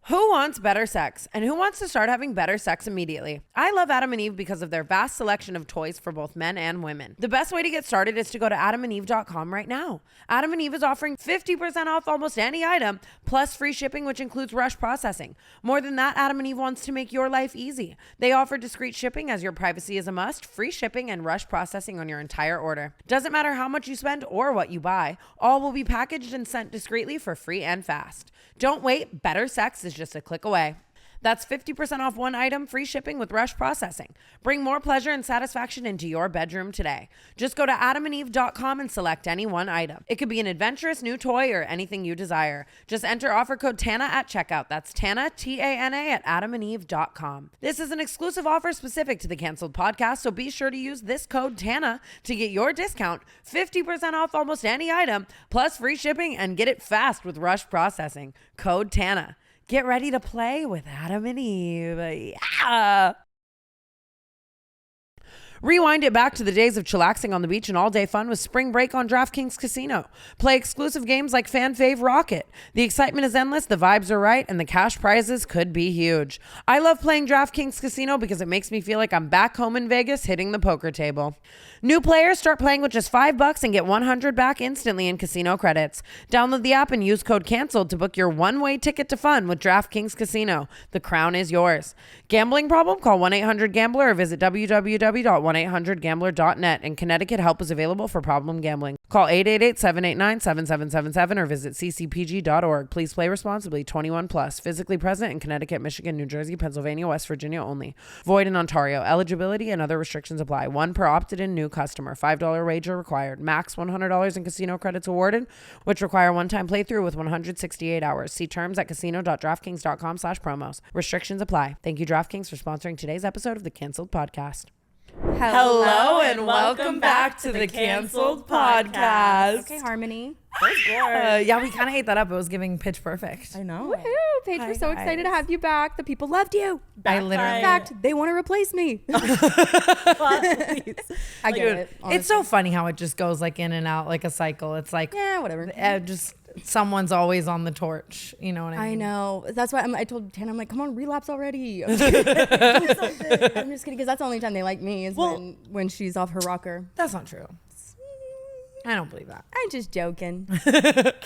Who wants better sex? And who wants to start having better sex immediately? I love Adam and Eve because of their vast selection of toys for both men and women. The best way to get started is to go to adamandeve.com right now. Adam and Eve is offering 50% off almost any item, plus free shipping, which includes rush processing. More than that, Adam and Eve wants to make your life easy. They offer discreet shipping as your privacy is a must, free shipping, and rush processing on your entire order. Doesn't matter how much you spend or what you buy, all will be packaged and sent discreetly for free and fast. Don't wait, better sex is just a click away. That's 50% off one item, free shipping with rush processing. Bring more pleasure and satisfaction into your bedroom today. Just go to adamandeve.com and select any one item. It could be an adventurous new toy or anything you desire. Just enter offer code TANA at checkout. That's TANA, T-A-N-A at adamandeve.com. This is an exclusive offer specific to the Canceled Podcast, so be sure to use this code TANA to get your discount, 50% off almost any item, plus free shipping, and get it fast with rush processing. Code TANA. Get ready to play with Adam and Eve. Yeah. Rewind it back to the days of chillaxing on the beach and all-day fun with spring break on DraftKings Casino. Play exclusive games like Fan Fave Rocket. The excitement is endless, the vibes are right, and the cash prizes could be huge. I love playing DraftKings Casino because it makes me feel like I'm back home in Vegas hitting the poker table. New players start playing with just $5 and get $100 back instantly in casino credits. Download the app and use code CANCELED to book your one-way ticket to fun with DraftKings Casino. The crown is yours. Gambling problem? Call 1-800-GAMBLER or visit www.1800gambler.net. In Connecticut, help is available for problem gambling. Call 888-789-7777 or visit ccpg.org. Please play responsibly. 21 plus. Physically present in Connecticut, Michigan, New Jersey, Pennsylvania, West Virginia only. Void in Ontario. Eligibility and other restrictions apply. One per opted-in new customer. $5 wager required. Max $100 in casino credits awarded, which require one-time playthrough with 168 hours. See terms at casino.draftkings.com/promos. Restrictions apply. Thank you, DraftKings, for sponsoring today's episode of the Canceled Podcast. Hello and welcome back to the Canceled Podcast. Okay, Harmony. Yeah, we kind of ate that up. It was giving Pitch Perfect. I know. Woohoo, Paige, we're so excited to have you back. The people loved you. I literally... In fact, they want to replace me. I get it. Honestly. It's so funny how it just goes like in and out like a cycle. It's like, yeah, whatever. Just someone's always on the torch. You know what I mean? I know. That's why I told Tana, I'm like, come on, relapse already. I'm just kidding, because that's the only time they like me is when she's off her rocker. That's not true. I don't believe that. I'm just joking.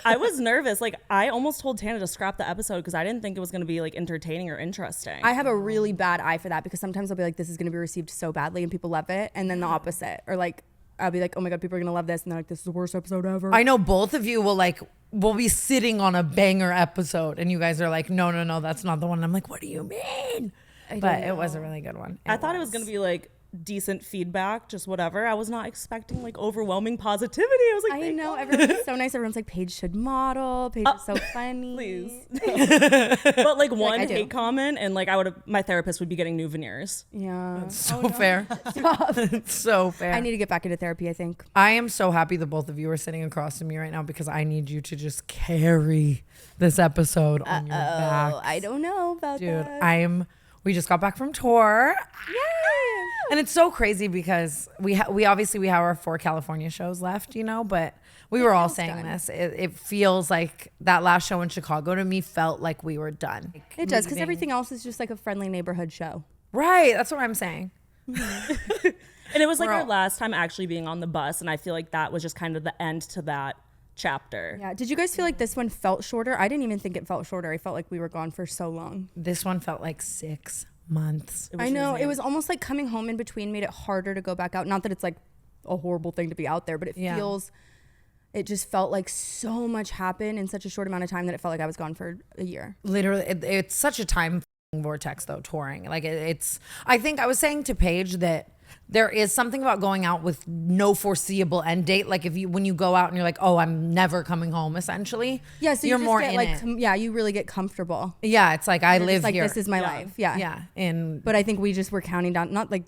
I was nervous. Like, I almost told Tana to scrap the episode because I didn't think it was going to be like entertaining or interesting. I have a really bad eye for that because sometimes I'll be like, this is going to be received so badly and people love it. And then the opposite. Or like, I'll be like, oh my God, people are going to love this. And they're like, this is the worst episode ever. I know both of you will be sitting on a banger episode and you guys are like, no, that's not the one. And I'm like, what do you mean? But it was a really good one. I thought it was going to be like decent feedback, just whatever. I was not expecting like overwhelming positivity. I was like, I know, everyone's so nice. Everyone's like, Paige should model. Paige is so funny. Please. But like one hate comment and like my therapist would be getting new veneers. Yeah. That's so fair. It's so fair. I need to get back into therapy, I think. I am so happy that both of you are sitting across from me right now because I need you to just carry this episode on your back. I don't know about that. Dude, we just got back from tour. Yay! And it's so crazy because we obviously have our 4 California shows left, but we were all saying this. It feels like that last show in Chicago to me felt like we were done. It does, because everything else is just like a friendly neighborhood show. Right. That's what I'm saying. And it was like our last time actually being on the bus. And I feel like that was just kind of the end to that chapter. Yeah. Did you guys feel like this one felt shorter? I didn't even think it felt shorter. I felt like we were gone for so long. This one felt like 6 months. I know. It was almost like coming home in between made it harder to go back out. Not that it's like a horrible thing to be out there, but it just felt like so much happened in such a short amount of time that it felt like I was gone for a year. Literally, it's such a time vortex though, touring. Like I think I was saying to Paige that there is something about going out with no foreseeable end date. Like when you go out and you're like, oh, I'm never coming home, essentially. Yeah, so you're you just more get in it. Yeah, you really get comfortable. Yeah, it's like I live here. This is my life. Yeah. Yeah. But I think we just were counting down, not like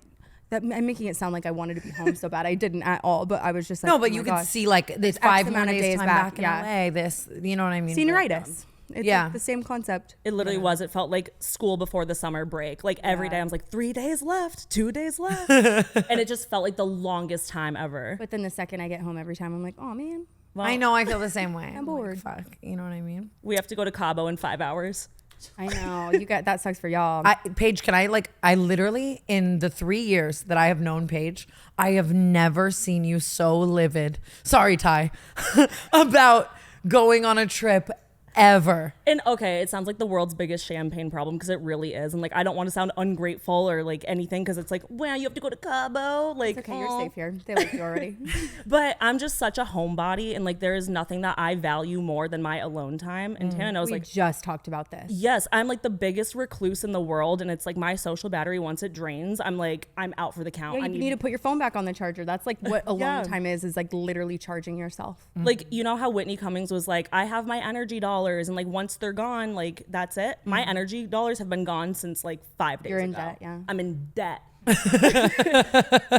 that. I'm making it sound like I wanted to be home so bad. I didn't at all, but I was just like, no, but you could see like this 5 more days time back in LA. This, you know what I mean? Senioritis. It's like the same concept. It literally was. It felt like school before the summer break. Like every day I was like, 3 days left, 2 days left. And it just felt like the longest time ever. But then the second I get home every time, I'm like, oh man. Well, I know, I feel the same way. I'm bored. Like, fuck, you know what I mean? We have to go to Cabo in 5 hours. I know. You got that sucks for y'all. Paige, I literally, in the 3 years that I have known Paige, I have never seen you so livid. Sorry, Ty, about going on a trip ever. And okay, it sounds like the world's biggest champagne problem because it really is. And like, I don't want to sound ungrateful or like anything because it's like, well, you have to go to Cabo. Like, it's okay, you're safe here. They like you already. But I'm just such a homebody, and like, there is nothing that I value more than my alone time. And Tana knows, We like, just talked about this. yes, I'm like the biggest recluse in the world, and it's like my social battery, once it drains, I'm like, I'm out for the count. Yeah, you need to put your phone back on the charger. That's like what alone Yeah. time is like literally charging yourself. Like, you know how Whitney Cummings was like, I have my energy dollars, and like once they're gone, like that's it. My energy dollars have been gone since like 5 days You're in ago. debt, yeah. I'm in debt.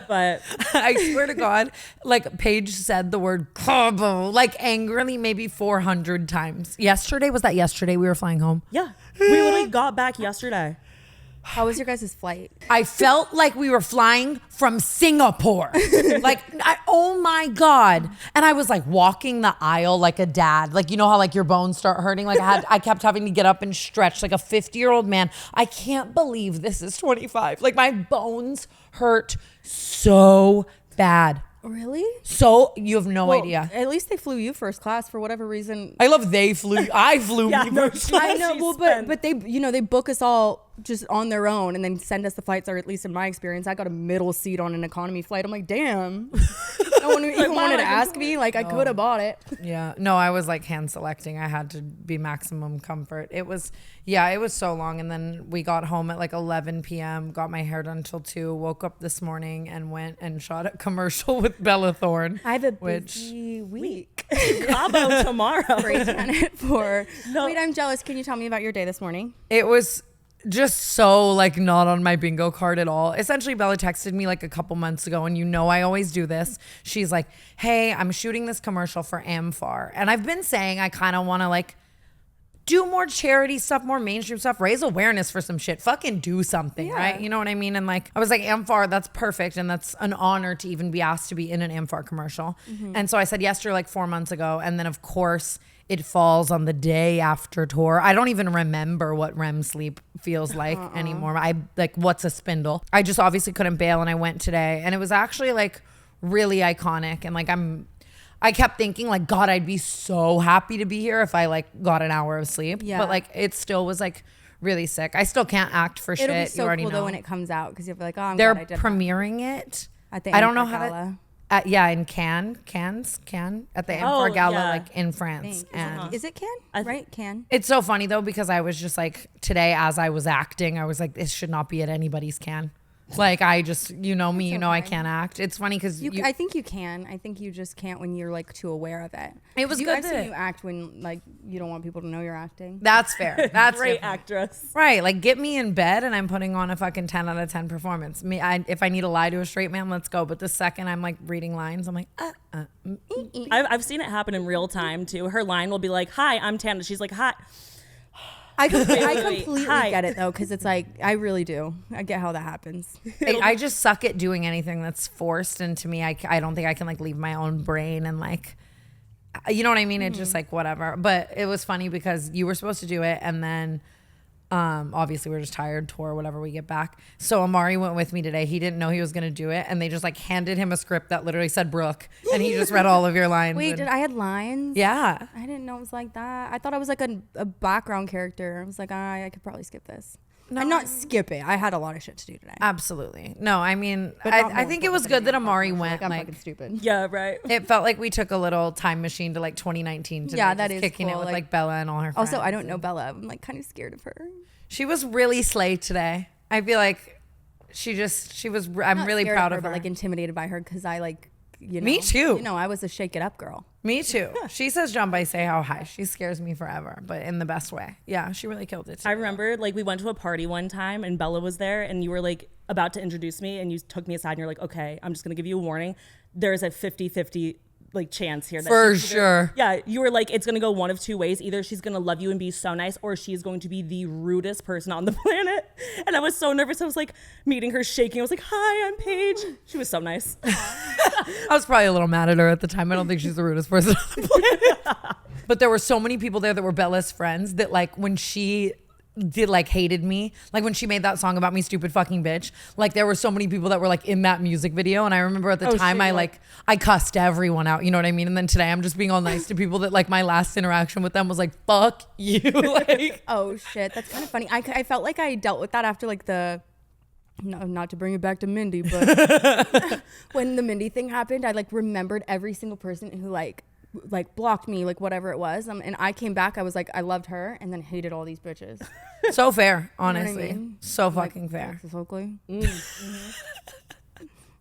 But I swear to God, like Paige said the word Cabo like angrily maybe 400 times. Yesterday, was that yesterday we were flying home? yeah, we literally got back yesterday. How was your guys' flight? I felt like we were flying from Singapore. Oh my God. And I was like walking the aisle like a dad. Like, you know how like your bones start hurting? Like I kept having to get up and stretch like a 50-year-old man. I can't believe this is 25. Like my bones hurt so bad. Really? So you have no idea. At least they flew you first class for whatever reason. I love they flew. I flew Yeah, me no, first. I know, She's well, spent- but they, you know, they book us all just on their own and then send us the flights, or at least in my experience, I got a middle seat on an economy flight. I'm like, damn. No one even wanted to ask me. Like, I could have bought it. Yeah. No, I was like hand selecting. I had to be maximum comfort. It was so long. And then we got home at like 11 p.m., got my hair done till 2, woke up this morning and went and shot a commercial with Bella Thorne. I have a busy week. Cabo tomorrow. Great planet for. No. Wait, I'm jealous. Can you tell me about your day this morning? It was just so like not on my bingo card at all. Essentially, Bella texted me like a couple months ago, and you know I always do this. She's like, hey, I'm shooting this commercial for Amphar. And I've been saying I kind of want to like do more charity stuff, more mainstream stuff, raise awareness for some shit. Fucking do something, Yeah. right? You know what I mean? And like, I was like, Amphar, that's perfect. And that's an honor to even be asked to be in an Amphar commercial. And so I said yes to her like 4 months ago. And then of course it falls on the day after tour. I don't even remember what REM sleep feels like anymore. I like, what's a spindle? I just obviously couldn't bail. And I went today, and it was actually like really iconic. And like, I kept thinking like, God, I'd be so happy to be here if I like got an hour of sleep. Yeah. But like, it still was like really sick. I still can't act for shit. It'll be You so already cool know. though when it comes out, because you'll be like, oh, I'm They're glad I did premiering it. At the I don't know Amphar how to. Gala. Yeah, in Cannes at the Amphar Gala, yeah. like in France. that. And Is it Can? Right? Can. it's so funny though, because I was just like, today as I was acting, I was like, this should not be at anybody's Cannes. Like, I just, you know me, you know I okay. can't act. It's funny because I think you can. I think you just can't when you're like too aware of it. It was you, good I've seen that- you act when like you don't want people to know you're acting. that's fair. That's Great different. actress. Right, like get me in bed and I'm putting on a fucking 10 out of 10 performance. If I need to lie to a straight man, let's go. But the second I'm like reading lines, I'm like, I've seen it happen in real time too. Her line will be like, hi, I'm Tana. She's like, hi. I wait. completely Hi. get it though, because it's like I really do. I get how that happens. I just suck at doing anything that's forced. And to me, I don't think I can like leave my own brain and like, you know what I mean? It's just like whatever. But it was funny because you were supposed to do it, and then obviously we're just tired, tour, whatever, we get back. So Amari went with me today. He didn't know he was going to do it, and they just like handed him a script that literally said Brooke, and he just read all of your lines. Wait, and- did I had lines? Yeah. I didn't know it was like that. I thought I was like a background character. I was like, I could probably skip this. No. I'm not skip it. I had a lot of shit to do today. Absolutely. No, I mean, But not I more think it was important good that than Amari I'm went. I'm Like, fucking stupid. Yeah, right. it felt like we took a little time machine to like 2019 today. Yeah, that just is kicking it cool, with like- like Bella and all her friends. Also, I don't know Bella. I'm like kind of scared of her. She was really slay today. I feel like she was, I'm Not really scared proud of but her. like intimidated by her because I like, you know. Me too. You know, I was a shake it up girl. Me too. She says jump, I say how high. She scares me forever, but in the best way. Yeah, she really killed it. I remember like we went to a party one time and Bella was there and you were like about to introduce me and you took me aside and you're like, okay, I'm just going to give you a warning. There's a 50-50 like chance here. That For she's either- sure. Yeah. You were like, it's going to go one of two ways. Either she's going to love you and be so nice, or she's going to be the rudest person on the planet. And I was so nervous. I was like meeting her shaking. I was like, hi, I'm Paige. She was so nice. I was probably a little mad at her at the time. I don't think she's the rudest person on the planet. But there were so many people there that were Bella's friends that like when she hated me. Like when she made that song about me, stupid fucking bitch. Like there were so many people that were like in that music video, and I remember at the time I cussed everyone out. You know what I mean? And then today I'm just being all nice to people that like my last interaction with them was like, fuck you. Like, oh shit, that's kind of funny. I felt like I dealt with that after like not to bring it back to Mindy, but when the Mindy thing happened, I like remembered every single person who like blocked me, like whatever it was. And I came back, I was like, I loved her and then hated all these bitches. So fair, honestly. You know what I mean? So fucking fair. Alexis Oakley.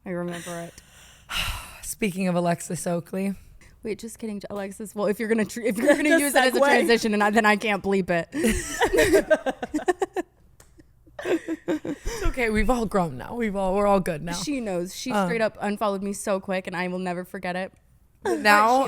I remember it. Speaking of Alexis Oakley. Wait, just kidding, Alexis. Well, if you're gonna use it as a transition, then I can't bleep it. It's okay. We've all grown now. We're all good now. She knows. She straight up unfollowed me so quick, and I will never forget it. Now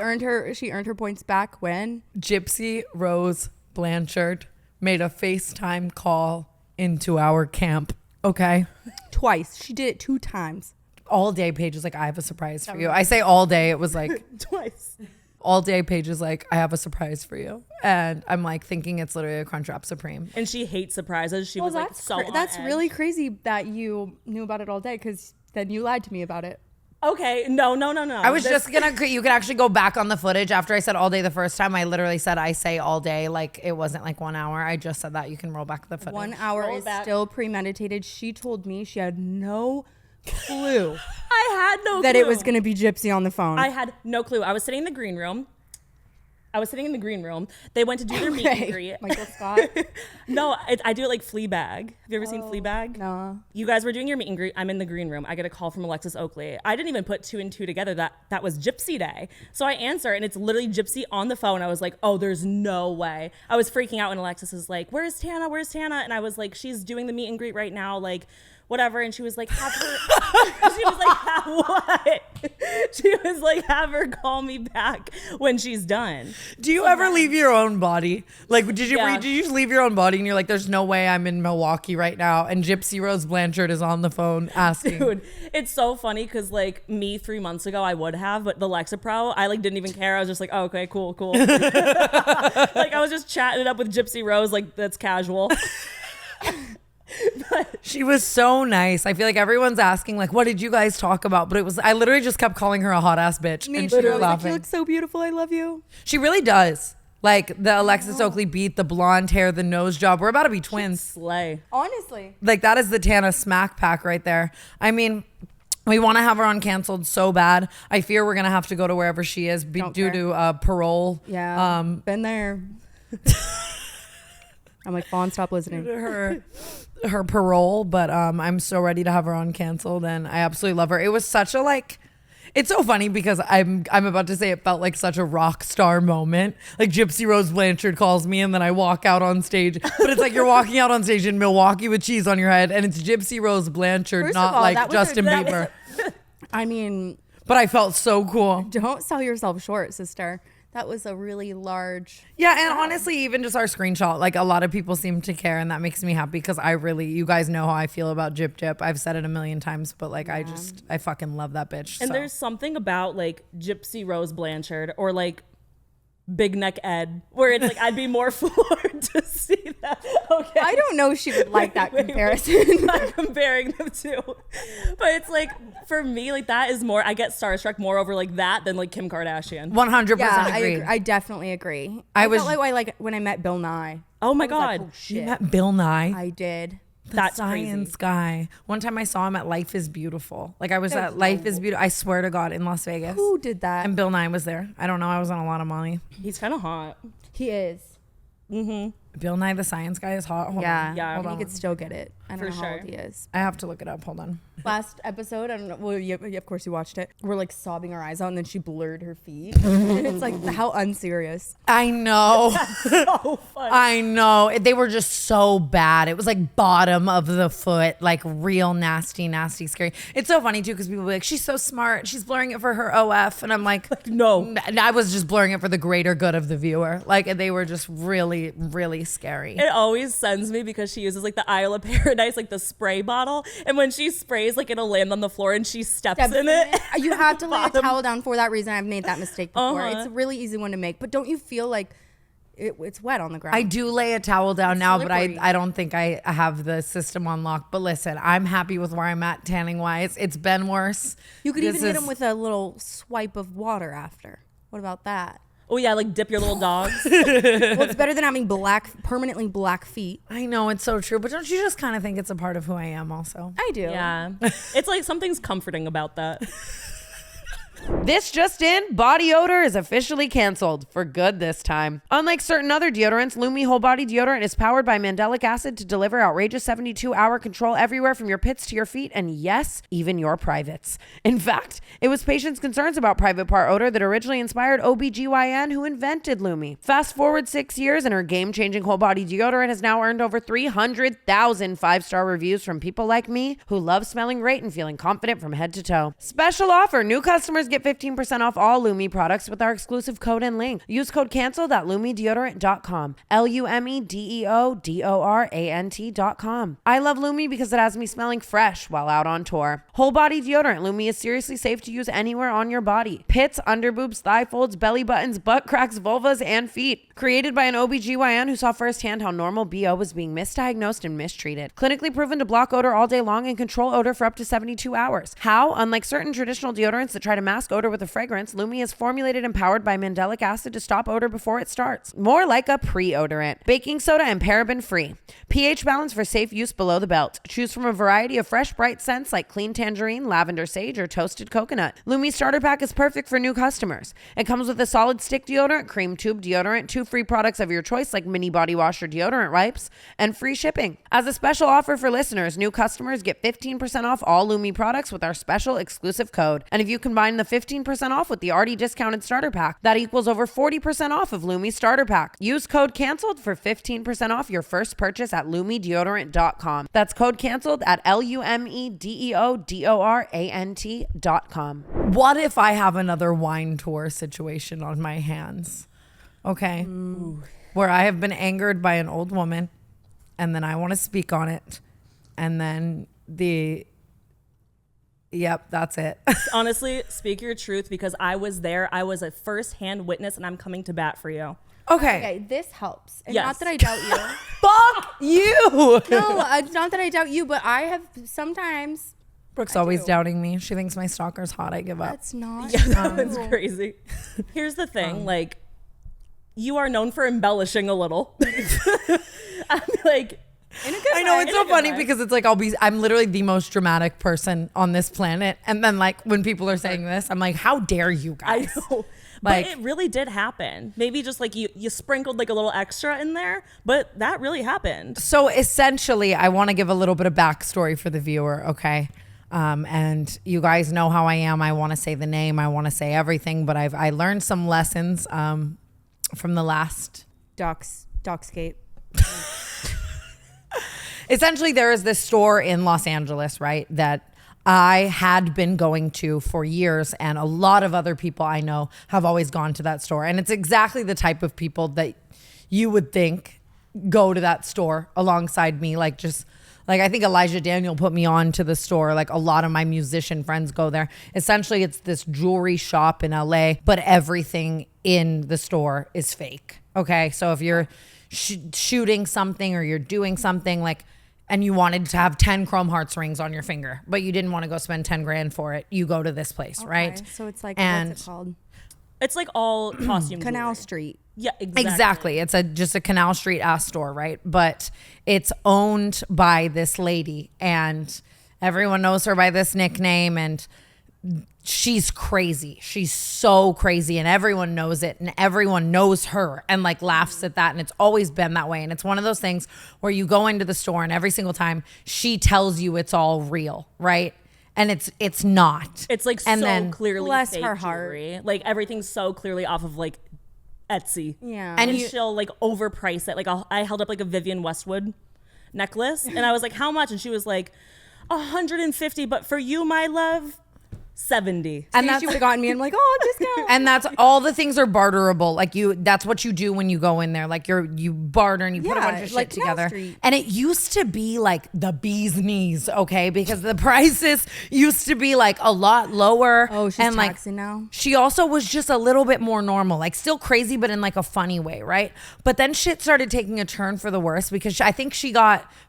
she earned her points back when Gypsy Rose Blanchard made a FaceTime call into our camp. Okay. Twice. She did it 2 times. All day Paige is like, I have a surprise for you. I say all day. It was like Twice. All day Paige is like, I have a surprise for you. And I'm like thinking it's literally a Crunchwrap Supreme. And she hates surprises. She was like so on that's edge. really crazy that you knew about it all day, because then you lied to me about it. Okay, no. I was just gonna, you could actually go back on the footage after I said all day the first time. I literally said I say all day, like it wasn't like 1 hour. I just said that. You can roll back the footage. 1 hour Roll is back. still premeditated. She told me she had no clue I had no that clue. it was going to be Gypsy on the phone. I had no clue. I was sitting in the green room. They went to do their meet and greet. Michael Scott. No, I do it like Fleabag. Have you ever seen Fleabag? No. You guys were doing your meet and greet. I'm in the green room. I get a call from Alexis Oakley. I didn't even put 2 and 2 together that was Gypsy Day. So I answer, and it's literally Gypsy on the phone. I was like, oh, there's no way. I was freaking out when Alexis was like, where's Tana? And I was like, she's doing the meet and greet right now. Like, whatever. And she was like, have her she was like, what? She was like, have her call me back when she's done. Do you ever leave your own body? Like, did you Yeah. did you just leave your own body and you're like, there's no way I'm in Milwaukee right now, and Gypsy Rose Blanchard is on the phone asking. Dude, it's so funny because like me 3 months ago I would have, but the Lexapro, I like didn't even care. I was just like, oh, okay, cool. Like I was just chatting it up with Gypsy Rose, like that's casual. She was so nice. I feel like everyone's asking like, what did you guys talk about? But I literally just kept calling her a hot ass bitch. Me And too. she I was was like, laughing. you look so beautiful. I love you. She really does. Like the Alexis Oakley beat, the blonde hair, the nose job. We're about to be twins. Slay. Honestly. Like that is the Tana smack pack right there. I mean, we want to have her on canceled so bad. I fear we're gonna have to go to wherever she is due to parole. Yeah. Been there. I'm like, Fawn, stop listening. her parole, but I'm so ready to have her on canceled, and I absolutely love her. It was such a like, it's so funny because I'm about to say it felt like such a rock star moment. Like Gypsy Rose Blanchard calls me and then I walk out on stage, but it's like you're walking out on stage in Milwaukee with cheese on your head, and it's Gypsy Rose Blanchard, First not of all, like that was Justin Bieber. I mean, But I felt so cool. don't sell yourself short, sister. That was a really large. Yeah, and honestly, even just our screenshot, like a lot of people seem to care, and that makes me happy because you guys know how I feel about Jip Jip. I've said it a million times, but like I fucking love that bitch. And so. there's something about like Gypsy Rose Blanchard or like Big Neck Ed where it's like I'd be more floored to see that. Okay. I don't know if she would like that comparison. Not comparing them to. But it's like for me, like that is more, I get starstruck more over like that than like Kim Kardashian. 100% Yeah, agree. I definitely agree. I felt was- like when I met Bill Nye. Oh my I was like, God. oh, shit. You met Bill Nye, I did. the That's science crazy. guy. One time I saw him at Life is Beautiful. Like I was at Life is Beautiful. I swear to God, in Las Vegas. Who did that? And Bill Nye was there. I don't know. I was on a lot of money. He's kind of hot. He is. Bill Nye, the science guy, is hot. Hold Yeah. on. Yeah. Hold He on. could still get it. I don't For know how old sure. he is. I have to look it up. Hold on. Last episode, I don't know. Well, yeah, of course you watched it. We're like sobbing our eyes out, and then she blurred her feet. And it's like, how unserious. I know. So funny. I know. They were just so bad. It was like bottom of the foot, like real nasty, nasty, scary. It's so funny too because people be like, she's so smart. She's blurring it for her OF. And I'm like, No. I was just blurring it for the greater good of the viewer. Like they were just really, really scary. It always sends me because she uses like the Isle of Paradise, like the spray bottle. And when she sprays, like it'll land on the floor and she steps in it. You have to lay a Bottom. towel down for that reason. I've made that mistake before. Uh-huh. It's a really easy one to make. But don't you feel like it's wet on the ground. I do lay a towel down now, but I don't think I have the system on lock. But listen, I'm happy with where I'm at tanning wise. It's been worse. You could even hit them with a little swipe of water after. What about that? Oh yeah, like dip your little dogs. Well, it's better than having permanently black feet. I know, it's so true. But don't you just kind of think it's a part of who I am also? I do. Yeah. It's like something's comforting about that. This just in, body odor is officially canceled for good this time. Unlike certain other deodorants, Lumi Whole Body Deodorant is powered by mandelic acid to deliver outrageous 72-hour control everywhere from your pits to your feet and yes, even your privates. In fact, it was patients' concerns about private part odor that originally inspired OBGYN who invented Lumi. Fast forward 6 years and her game-changing whole body deodorant has now earned over 300,000 5-star reviews from people like me who love smelling great and feeling confident from head to toe. Special offer, new customers get 15% off all Lumi products with our exclusive code and link. Use code CANCELED at LumeDeodorant.com. LumeDeodorant.com. I love Lumi because it has me smelling fresh while out on tour. Whole body deodorant. Lumi is seriously safe to use anywhere on your body. Pits, underboobs, thigh folds, belly buttons, butt cracks, vulvas, and feet. Created by an OBGYN who saw firsthand how normal BO was being misdiagnosed and mistreated. Clinically proven to block odor all day long and control odor for up to 72 hours. How? Unlike certain traditional deodorants that try to mask odor with a fragrance, Lumi is formulated and powered by mandelic acid to stop odor before it starts. More like a pre-odorant. Baking soda and paraben free. pH balance for safe use below the belt. Choose from a variety of fresh, bright scents like clean tangerine, lavender sage, or toasted coconut. Lumi starter pack is perfect for new customers. It comes with a solid stick deodorant, cream tube deodorant, 2 free products of your choice like mini body wash or deodorant wipes, and free shipping. As a special offer for listeners, new customers get 15% off all Lumi products with our special exclusive code. And if you combine the 15% off with the already discounted starter pack, that equals over 40% off of Lumi starter pack. Use code CANCELED for 15% off your first purchase at LumeDeodorant.com. That's code CANCELED at LumeDeodorant.com. What if I have another wine tour situation on my hands? Okay. Where I have been angered by an old woman and then I want to speak on it. And then yep, that's it. Honestly, speak your truth because I was there. I was a first-hand witness and I'm coming to bat for you. Okay. This helps. And Yes. not that I doubt you. Fuck you. No, not that I doubt you, but I have sometimes. Brooke's always doubting me. She thinks my stalker's hot. I give up. That's not. Yeah, that's crazy. Here's the thing, like, you are known for embellishing a little. I'm like, I know, it's so funny because it's like I'm literally the most dramatic person on this planet. And then like when people are saying this, I'm like, how dare you guys? I know. Like, but it really did happen. Maybe just like you sprinkled like a little extra in there, but that really happened. so essentially, I want to give a little bit of backstory for the viewer, okay? And you guys know how I am. I want to say the name. I want to say everything, but I learned some lessons from the last. Dockscape. Essentially, there is this store in Los Angeles, right, that I had been going to for years, and a lot of other people I know have always gone to that store. And it's exactly the type of people that you would think go to that store alongside me. Like I think Elijah Daniel put me on to the store. Like a lot of my musician friends go there. Essentially, it's this jewelry shop in LA, but everything in the store is fake. Okay, so if you're shooting something or you're doing something like, and you wanted to have 10 Chrome Hearts rings on your finger, but you didn't want to go spend 10 grand for it, you go to this place, right? So it's like, And what's it called? It's like all costume Canal jewelry. Street. Yeah, exactly. Exactly. It's just a Canal Street ass store, right? But it's owned by this lady and everyone knows her by this nickname, and she's crazy. She's so crazy, and everyone knows it, and everyone knows her and like laughs at that. And it's always been that way. And it's one of those things where you go into the store and every single time she tells you it's all real, right? And it's not. It's like and so then, clearly bless fake her heart. jewelry. Like everything's so clearly off of like Etsy. Yeah. And she'll like overprice it. Like I held up like a Vivienne Westwood necklace and I was like, how much? And she was like, $150, but for you, my love, $70. And she would have gotten me and I'm like, oh, discount. And that's all the things are barterable. Like that's what you do when you go in there. Like you barter and you put a bunch of shit together. And it used to be like the bee's knees, okay? Because the prices used to be like a lot lower. Oh, she's and taxing now. She also was just a little bit more normal, like still crazy, but in like a funny way, right? But then shit started taking a turn for the worse because I think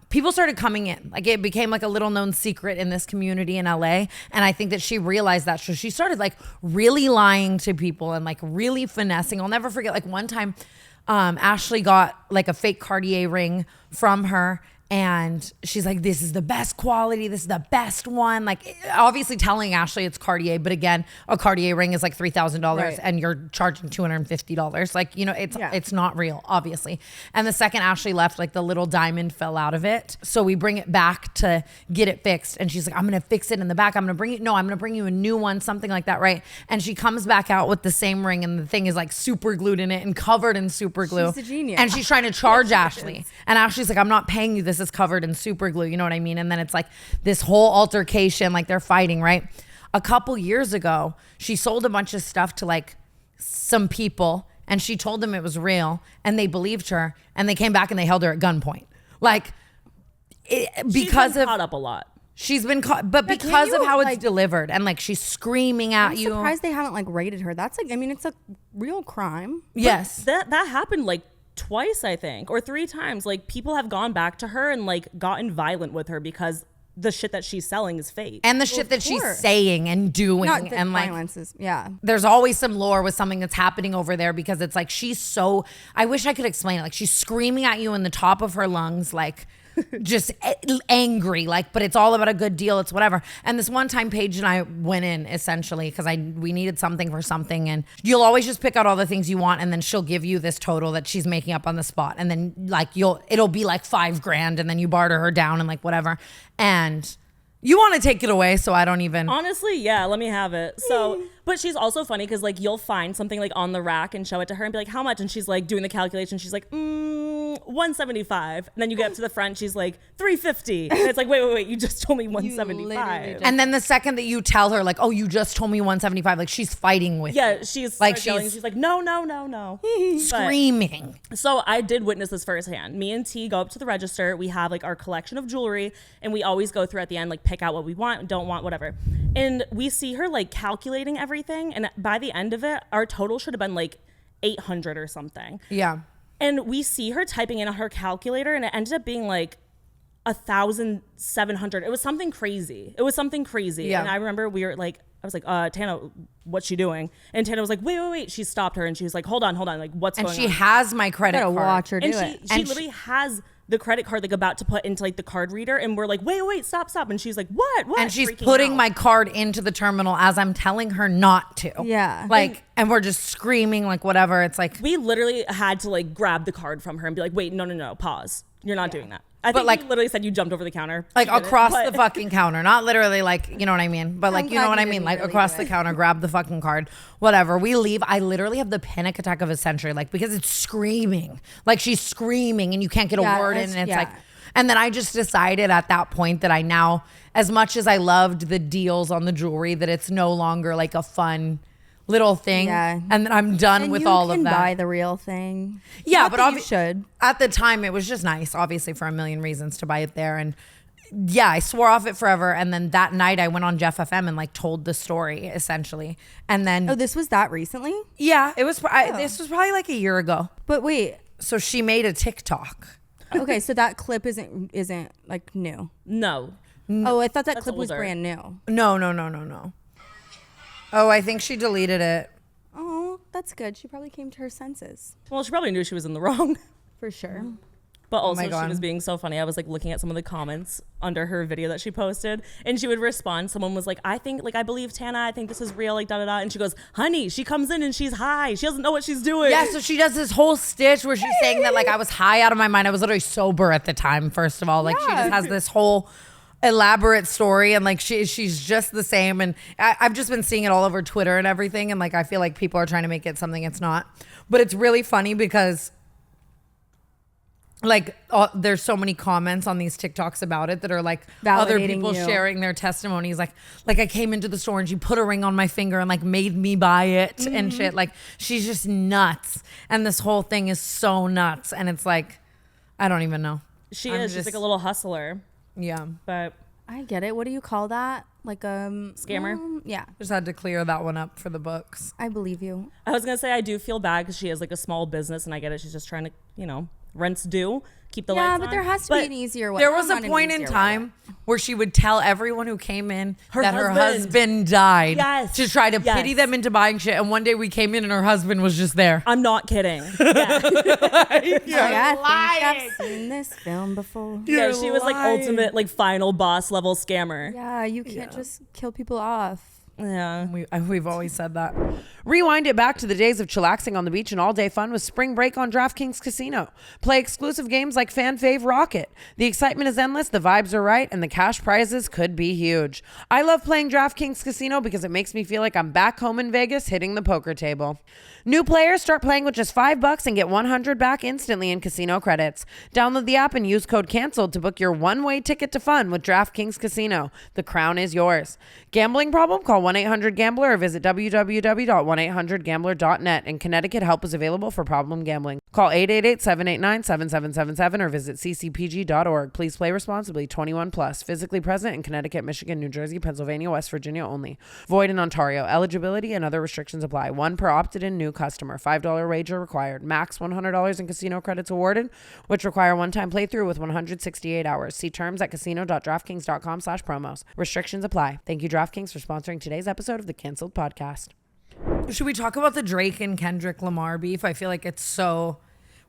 people started coming in. Like it became like a little known secret in this community in LA. And I think that she realized that. So she started like really lying to people and like really finessing. I'll never forget like one time Ashley got like a fake Cartier ring from her. And she's like, this is the best quality. This is the best one. Like, obviously telling Ashley it's Cartier. But again, a Cartier ring is like $3,000 and you're charging $250. Like, you know, it's not real, obviously. And the second Ashley left, like the little diamond fell out of it. So we bring it back to get it fixed. And she's like, I'm going to fix it in the back. I'm going to bring you a new one, something like that, right? And she comes back out with the same ring and the thing is like super glued in it and covered in super glue. She's a genius. And she's trying to charge Ashley. And Ashley's like, I'm not paying you. This is covered in super glue. You know what I mean? And then it's like this whole altercation, like they're fighting, right? A couple years ago, she sold a bunch of stuff to like some people and she told them it was real and they believed her and they came back and they held her at gunpoint. Like, because she's been caught up a lot. She's been caught, but because of how it's delivered and like she's screaming at you. I'm surprised they haven't like raided her. That's like, I mean, it's a real crime. Yes. That happened like twice, I think, or 3 times. Like people have gone back to her and like gotten violent with her because the shit that she's selling is fake. And the shit that she's saying and doing. Not that and like violence is, yeah. There's always some lore with something that's happening over there because it's like she's so, I wish I could explain it. Like she's screaming at you in the top of her lungs, like just angry, like, but it's all about a good deal. It's whatever. And this one time Paige and I went in essentially because we needed something for something, and you'll always just pick out all the things you want and then she'll give you this total that she's making up on the spot. And then like it'll be like $5,000 and then you barter her down and like whatever. And you want to take it away, so I don't even. Honestly, yeah, let me have it. So, but she's also funny because like you'll find something like on the rack and show it to her and be like, how much? And she's like doing the calculation. She's like, $175. And then you get up to the front, she's like, $350. And it's like, wait, you just told me $175. And then the second that you tell her like, oh, you just told me $175, like she's fighting with you. Yeah, she's like, she's like, no. Screaming. So I did witness this firsthand. Me and T go up to the register. We have like our collection of jewelry and we always go through at the end, like pick out what we want, don't want, whatever. And we see her like calculating everything. And by the end of it, our total should have been like 800 or something. Yeah. And we see her typing in on her calculator and it ended up being like 1,700. It was something crazy. Yeah. And I remember I was like, Tana, what's she doing? And Tana was like, wait. She stopped her and she was like, hold on. Like, what's going on? And she has my credit card. Watch her do and it. She literally has the credit card like about to put into like the card reader, and we're like, wait, stop. And she's like, what? And she's Freaking putting out. my card into the terminal as I'm telling her not to. Yeah. Like, and we're just screaming like whatever. It's like, we literally had to like grab the card from her and be like, wait, no, pause. You're not doing that. I But, think like- we literally said you jumped over the counter. like She didn't, across but- the fucking counter, not literally like, you know what I mean? But like, I'm you know glad what you I mean? didn't Like really across do the it. counter, grab the fucking card, whatever. We leave. I literally have the panic attack of a century, like because it's screaming, like she's screaming and you can't get a Yeah, word in. that's- And it's yeah. like, and then I just decided at that point that I now, as much as I loved the deals on the jewelry, that it's no longer like a fun little thing. Yeah. And then I'm done And with you all can of that. buy the real thing. Yeah, Not but that you should. At the time, it was just nice, obviously, for a million reasons to buy it there. And yeah, I swore off it forever. And then that night, I went on Jeff FM and like told the story essentially. And then Oh, this was that recently? yeah, it was. This was probably like a year ago. But wait. So she made a TikTok. Okay, so that clip isn't like new. No. Oh, I thought that That's clip was older. brand new. No. Oh, I think she deleted it. Oh, that's good. She probably came to her senses. Well, she probably knew she was in the wrong. For sure. But also my she God. was being so funny. I was like looking at some of the comments under her video that she posted, and she would respond. Someone was like, I believe Tana. I think this is real, like da. And she goes, honey, she comes in and she's high. She doesn't know what she's doing. Yeah, so she does this whole stitch where she's saying that like I was high out of my mind. I was literally sober at the time, first of all. Like she just has this whole elaborate story, and like she's just the same. And I've just been seeing it all over Twitter and everything, and like I feel like people are trying to make it something it's not. But it's really funny because like there's so many comments on these TikToks about it that are like other Validating people you. sharing their testimonies. Like I came into the store and she put a ring on my finger and like made me buy it and shit. Like she's just nuts. And this whole thing is so nuts. And it's like, I don't even know. She's like a little hustler. Yeah. But I get it. What do you call that? Like scammer? Yeah. Just had to clear that one up for the books. I believe you. I was going to say, I do feel bad because she has like a small business and I get it. She's just trying to, rent's due, keep the lights on. Yeah, but there has to be an easier way. There was I'm a on an point in easier time where she would tell everyone who came in Her that her husband. husband died Yes. to try to Yes. pity them into buying shit. And one day we came in and her husband was just there. I'm not kidding. Yeah. Yeah, I think I've seen this film before. Yeah, she was like ultimate, like final boss level scammer. Yeah, you can't just kill people off. Yeah. We've always said that. Rewind it back to the days of chillaxing on the beach and all-day fun with Spring Break on DraftKings Casino. Play exclusive games like Fan Fave Rocket. The excitement is endless, the vibes are right, and the cash prizes could be huge. I love playing DraftKings Casino because it makes me feel like I'm back home in Vegas hitting the poker table. New players start playing with just $5 and get $100 back instantly in casino credits. Download the app and use code CANCELED to book your one-way ticket to fun with DraftKings Casino. The crown is yours. Gambling problem? Call 1-800-GAMBLER or visit www.1800gambler.net. In Connecticut, help is available for problem gambling. Call 888-789-7777 or visit ccpg.org. Please play responsibly. 21 plus. Physically present in Connecticut, Michigan, New Jersey, Pennsylvania, West Virginia only. Void in Ontario. Eligibility and other restrictions apply. One per opted-in new customer. $5 wager required. Max $100 in casino credits awarded, which require one-time playthrough with 168 hours. See terms at casino.draftkings.com/promos. Restrictions apply. Thank you, DraftKings, for sponsoring today's episode of the Canceled Podcast. Should we talk about the Drake and Kendrick Lamar beef? I feel like it's so...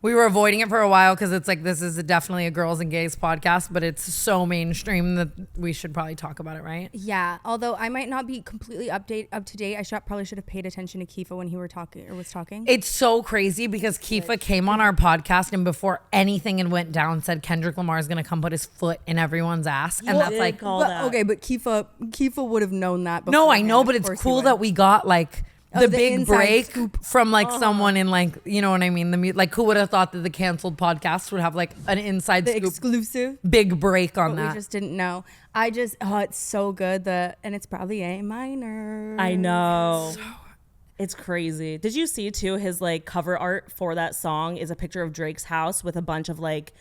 We were avoiding it for a while because it's like this is definitely a girls and gays podcast, but it's so mainstream that we should probably talk about it, right? Yeah, although I might not be completely up to date. I probably should have paid attention to Kifa when he was talking. It's so crazy because Kifa came on our podcast and before anything had went down said Kendrick Lamar is going to come put his foot in everyone's ass. And that's like... Okay, but Kifa would have known that before. No, I know, but it's cool that we got like... the big inside break scoop. from like someone in like, you know what I mean? Like who would have thought that the Canceled podcast would have like an inside scoop exclusive big break on that? We just didn't know. It's so good. And it's probably A minor. I know. It's crazy. Did you see too his like cover art for that song is a picture of Drake's house with a bunch of like,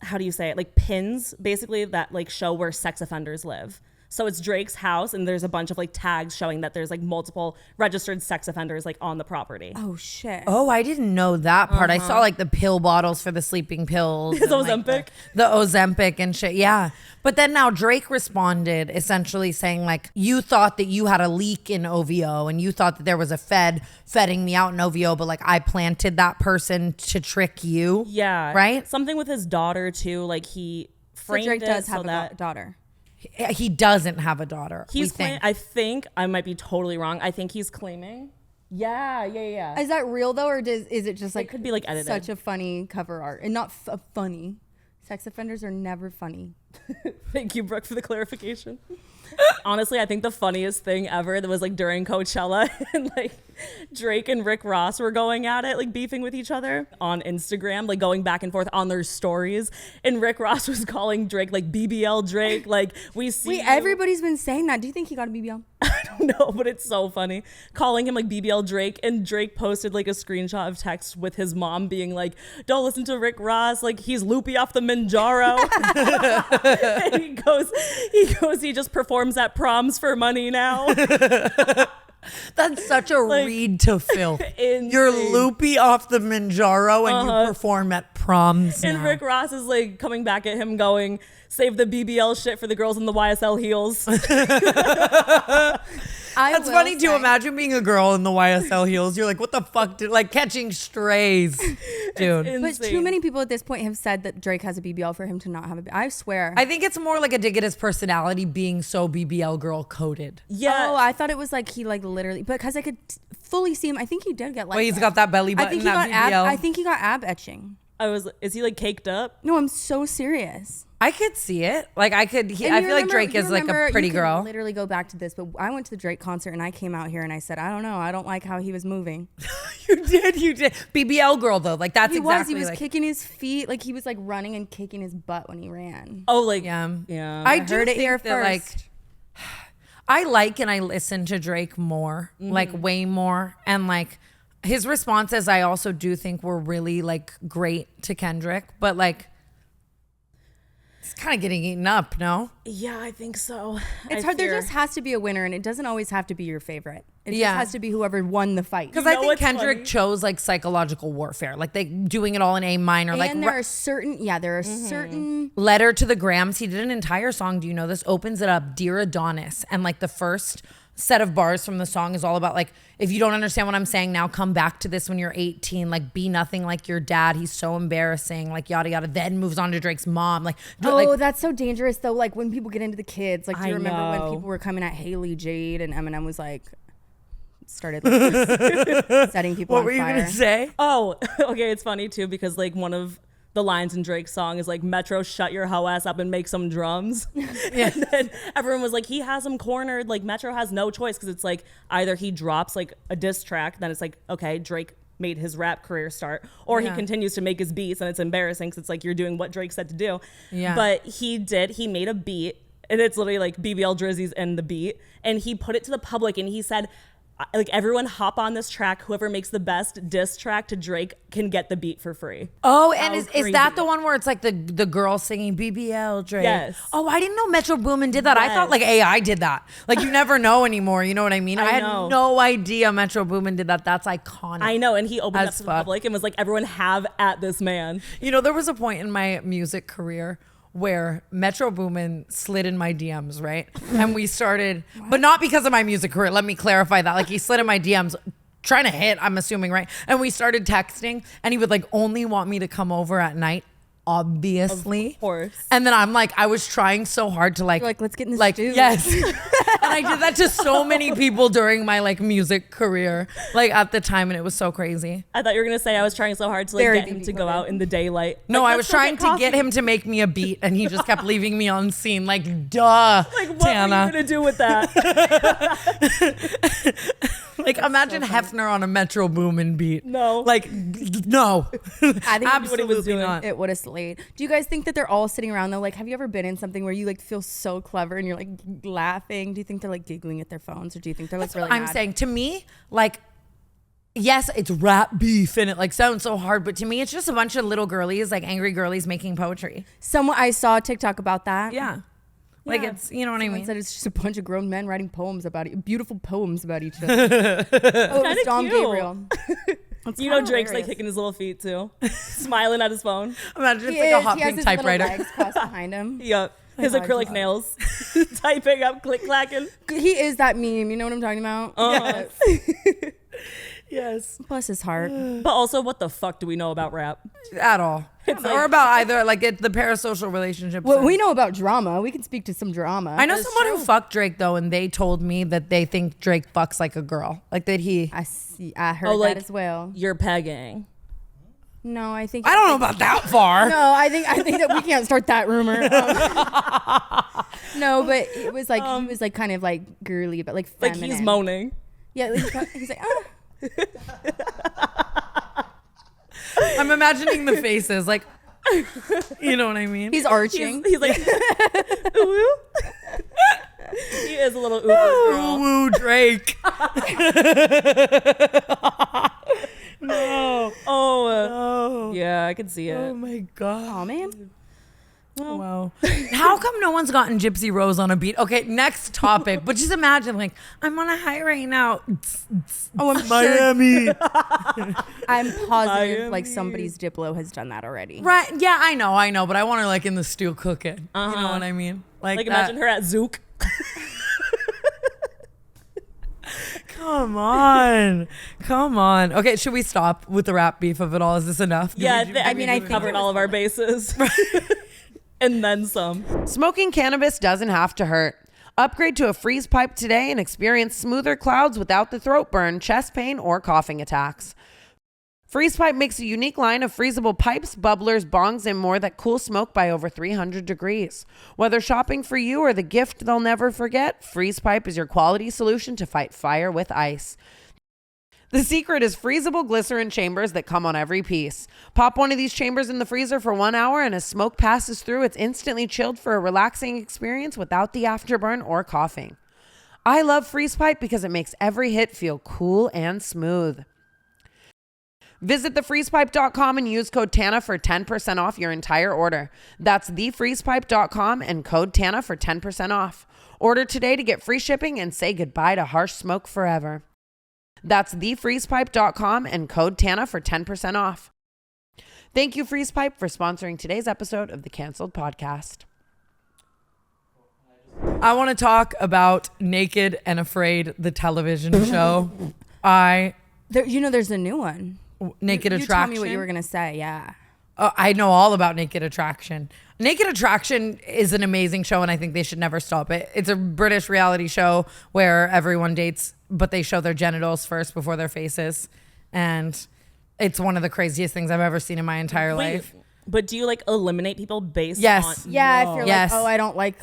how do you say it? Like pins basically that like show where sex offenders live. So it's Drake's house and there's a bunch of like tags showing that there's like multiple registered sex offenders like on the property. Oh shit. Oh, I didn't know that part. I saw like the pill bottles for the sleeping pills. It's and, Ozempic. like, the Ozempic and shit. Yeah. But then now Drake responded essentially saying like, you thought that you had a leak in OVO and you thought that there was a fedding me out in OVO, but like I planted that person to trick you. Yeah. Right? Something with his daughter too. Like he framed Drake it does so have that a daughter. He doesn't have a daughter. he's claiming, I think I might be totally wrong. I think he's claiming. Yeah. Is that real though, or is it just like could be, like, edited. such a funny cover art and not funny? Sex offenders are never funny. Thank you, Brooke, for the clarification. Honestly, I think the funniest thing ever that was like during Coachella and like Drake and Rick Ross were going at it, like beefing with each other on Instagram, like going back and forth on their stories. And Rick Ross was calling Drake like BBL Drake. Like we see. Wait, everybody's been saying that. Do you think he got a BBL? I don't know, but it's so funny. Calling him like BBL Drake, and Drake posted like a screenshot of text with his mom being like, "Don't listen to Rick Ross, like he's loopy off the Manjaro." And he just performs at proms for money now. That's such a read to filth. Insane. You're loopy off the Manjaro and you perform at proms And now. Rick Ross is like coming back at him going, "Save the BBL shit for the girls in the YSL heels." That's funny too. Imagine being a girl in the YSL heels. You're like, what the fuck? Like catching strays, dude. But too many people at this point have said that Drake has a BBL for him to not have a BBL. I swear. I think it's more like a dig at his personality being so BBL girl coded. Yeah. Oh, I thought it was like he like literally, because I could fully see him. I think he did get like. Well, he's got that belly button. I think he that got BBL. I think he got ab etching. Is he like caked up? No, I'm so serious. I could see it. Like I could. I feel like Drake is like a pretty girl. Literally go back to this, but I went to the Drake concert and I came out here and I said, I don't know, I don't like how he was moving. You did. BBL girl though. Like that's He exactly. was like, kicking his feet, like he was like running and kicking his butt when he ran. Oh, like yeah. I heard it here that, like, first. I like and I listen to Drake more, like way more, and like his responses I also do think were really like great to Kendrick, but like it's kind of getting eaten up, no? Yeah, I think so. It's hard. There just has to be a winner, and it doesn't always have to be your favorite. It just Yeah. has to be whoever won the fight. Because You I know think what's Kendrick funny? chose like psychological warfare, like they doing it all in A minor, like And there are certain Letter to the Grams. He did an entire song. Do you know this? Opens it up, Dear Adonis. And like the first set of bars from the song is all about like, if you don't understand what I'm saying now, come back to this when you're 18. Like, be nothing like your dad. He's so embarrassing. Like, yada, yada. Then moves on to Drake's mom. Like, that's so dangerous though. Like when people get into the kids, like do you I remember when know. people were coming at Haley Jade and Eminem was like, started like, setting people what on were you fire. going to say? Oh, okay. It's funny too because like one of the lines in Drake's song is like, Metro, shut your hoe ass up and make some drums. And then everyone was like, he has him cornered. Like Metro has no choice because it's like either he drops like a diss track, then it's like, okay, Drake made his rap career start, or he continues to make his beats and it's embarrassing because it's like you're doing what Drake said to do. Yeah. But he made a beat and it's literally like BBL Drizzy's in the beat and he put it to the public and he said, like everyone hop on this track. Whoever makes the best diss track to Drake can get the beat for free. Oh, and How is crazy. that the one where it's like the girl singing BBL Drake? Yes. Oh, I didn't know Metro Boomin did that. I thought like AI did that. Like you never know anymore. You know what I mean? I had know. no idea Metro Boomin did that. That's iconic. I know, and he opened up As to the fuck. public and was like, everyone have at this man. You know, there was a point in my music career where Metro Boomin slid in my DMs, right? And we started, but not because of my music career. Let me clarify that. Like he slid in my DMs trying to hit, I'm assuming, right? And we started texting and he would like only want me to come over at night, obviously. Of course. And then I'm like, I was trying so hard to like, You're like, let's get in this like, stew. yes. And I did that to so many people during my like music career, like at the time. And it was so crazy. I thought you were going to say I was trying so hard to like Very get him deep to go covered. out in the daylight. No, Like, I let's was go trying to get coffee. him to make me a beat and he just kept leaving me on scene. Like, duh, Like, what Tana. were you going to do with that? Like, imagine Hefner on a Metro Boomin beat. No. Like, no. I think what he was doing. not. it would have slayed. Do you guys think that they're all sitting around though? Like, have you ever been in something where you like feel so clever and you're like laughing? Do you think they're like giggling at their phones, or do you think they're like really? I'm mad? saying, to me, like, yes, it's rap beef and it like sounds so hard, but to me, it's just a bunch of little girlies, like angry girlies making poetry. I saw a TikTok about that. Yeah. Like Yeah. it's, you know what I Someone mean? said it's just a bunch of grown men writing poems about it, beautiful poems about each other. Oh, it was Dom cute. Gabriel. It's You know, kinda Drake's like hilarious. kicking his little feet too, smiling at his phone. Imagine it's He like a is. hot He has pink his little typewriter. legs crossed behind him. Yep. His God, acrylic God. nails, typing up, click clacking. He is that meme. You know what I'm talking about? Yes. Yes. Bless his heart. But also, what the fuck do we know about rap? At all. Or about either like the parasocial relationship. Well, side. we know about drama. We can speak to some drama. I know someone who fucked Drake though, and they told me that they think Drake fucks like a girl. Like that he. I see. I heard Oh, like- that as well. You're pegging. No, I think I don't know about that far. No, I think that we can't start that rumor. No, but it was like he was like kind of like girly, but like Like feminine. he's moaning. Yeah, like, he's like, ah. I'm imagining the faces, like, you know what I mean? He's arching. He's like, ooh. He is a little Uber girl. Woo, Drake. No. Oh, yeah, I could see it. Oh my god. Oh man. Wow. How come no one's gotten Gypsy Rose on a beat? Okay, next topic. But just imagine, like, I'm on a high right now. Oh, I'm Miami. I'm positive Miami. like somebody's Diplo has done that already. Right. Yeah, I know. But I want her like in the stew cooking. You know what I mean? Like that. imagine her at Zook. Come on. Okay, should we stop with the rap beef of it all? Is this enough? Yeah, I mean, I think covered it was all of our bases. And then some. Smoking cannabis doesn't have to hurt. Upgrade to a freeze pipe today and experience smoother clouds without the throat burn, chest pain, or coughing attacks. FreezePipe makes a unique line of freezable pipes, bubblers, bongs, and more that cool smoke by over 300 degrees. Whether shopping for you or the gift they'll never forget, FreezePipe is your quality solution to fight fire with ice. The secret is freezable glycerin chambers that come on every piece. Pop one of these chambers in the freezer for 1 hour, and as smoke passes through, it's instantly chilled for a relaxing experience without the afterburn or coughing. I love FreezePipe because it makes every hit feel cool and smooth. Visit thefreezepipe.com and use code TANA for 10% off your entire order. That's thefreezepipe.com and code TANA for 10% off. Order today to get free shipping and say goodbye to harsh smoke forever. That's thefreezepipe.com and code TANA for 10% off. Thank you, FreezePipe, for sponsoring today's episode of the Canceled Podcast. I want to talk about Naked and Afraid, the television show. There's a new one. Naked You Attraction. tell me what you were gonna say. Yeah. I know all about Naked Attraction. Naked Attraction is an amazing show, and I think they should never stop it. It's a British reality show where everyone dates, but they show their genitals first before their faces. And it's one of the craziest things I've ever seen in my entire life. But do you like eliminate people based Yes. on? Yeah, No. if you're Yes. like, oh, I don't like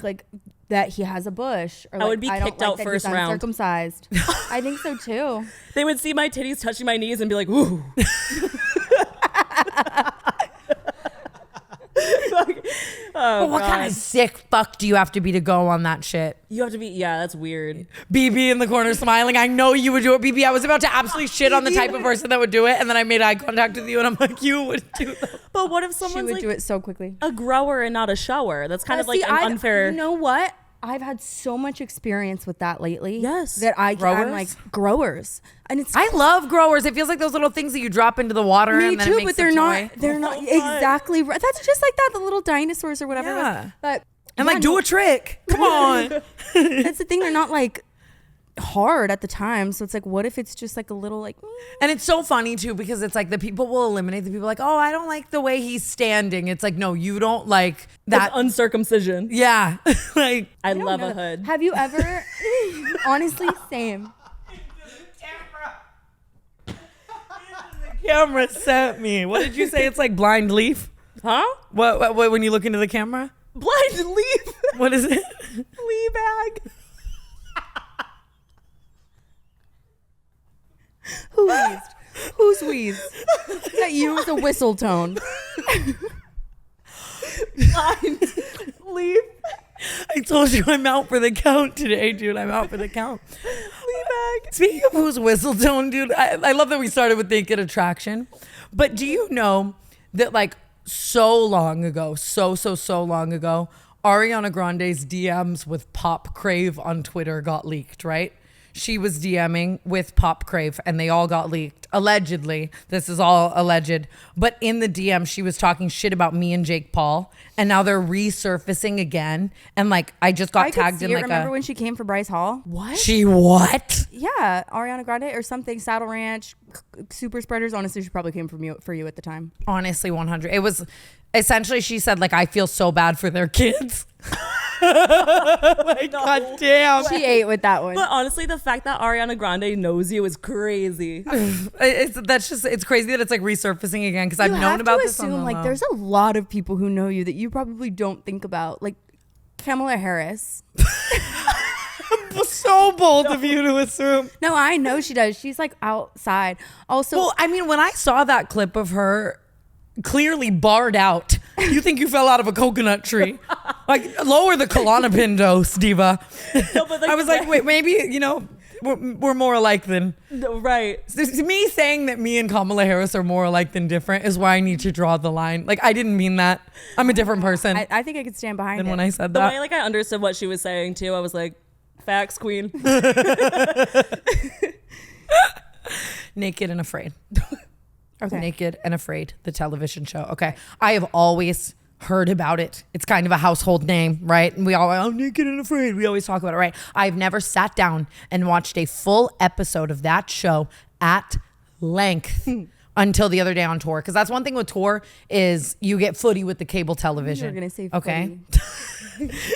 that he has a bush. Or I would be I don't kicked like out that first he's round. uncircumcised. I think so too. They would see my titties touching my knees and be like, "Ooh." But what kind of sick fuck do you have to be to go on that shit? You have to be. Yeah, that's weird. BB in the corner smiling. I know you would do it, BB. I was about to absolutely shit on the type of person that would do it, and then I made eye contact with you, and I'm like, you would do that. But what if She someone's would like do it so quickly. a grower and not a shower? That's kind of like See, an unfair. You know what? I've had so much experience with that lately. Yes. That I'm Growers? like growers, and it's I love growers. It feels like those little things that you drop into the water, me and then it too. makes But they're a not. toy. They're not exactly right. That's just like that. The little dinosaurs or whatever. Yeah. But And yeah, like, do no, a trick. Come on. That's the thing. They're not like hard at the time. So it's like, what if it's just like a little like. And it's so funny too, because it's like the people will eliminate the people like, oh, I don't like the way he's standing. It's like, no, you don't like that. That's uncircumcision. Yeah. Like, I don't love know a that. hood. Have you ever? Honestly, same. camera sent me. What did you say? It's like blind leaf. Huh? What when you look into the camera? Blind leaf. What is it? Lee bag. Who wheezed? Who's wheezed? Is that you? It's a whistle tone. Blind leaf. I told you I'm out for the count today, dude. I'm out for the count. Lee bag. Speaking of who's whistle tone, dude, I love that we started with Naked Attraction. But do you know that like so long ago, so long ago, Ariana Grande's DMs with Pop Crave on Twitter got leaked, right? She was DMing with Pop Crave and they all got leaked. Allegedly. This is all alleged. But in the DM, she was talking shit about me and Jake Paul. And now they're resurfacing again. And like, I just got I tagged could see in it. like Remember when she came for Bryce Hall? What? She what? Yeah, Ariana Grande or something. Saddle Ranch, Super Spreaders. Honestly, she probably came from you for you at the time. Honestly, 100. It was essentially, she said like, I feel so bad for their kids. Like, God damn. She ate with that one. But honestly, the fact that Ariana Grande knows you is crazy. It's crazy that it's like resurfacing again because I've You known have about to this on assume the like low. there's a lot of people who know you that you probably don't think about, like Kamala Harris. So bold of you to assume. No, I know she does. She's like outside. Also, Well, I mean, when I saw that clip of her clearly barred out, you think you fell out of a coconut tree. Like, lower the Klonopin dose, diva. No, but I was like, wait, maybe, you know, we're more alike than... Right. Me saying that me and Kamala Harris are more alike than different is why I need to draw the line. Like, I didn't mean that. I'm a different person I think I could stand behind than it. when I said The that. way like I understood what she was saying too, I was like, facts, queen. Naked and Afraid. Okay. Naked and Afraid, the television show. Okay. I have always heard about it. It's kind of a household name, right? And we all, oh, Naked and Afraid. We always talk about it, right? I've never sat down and watched a full episode of that show at length until the other day on tour. Because that's one thing with tour is you get footy with the cable television. You were gonna say okay.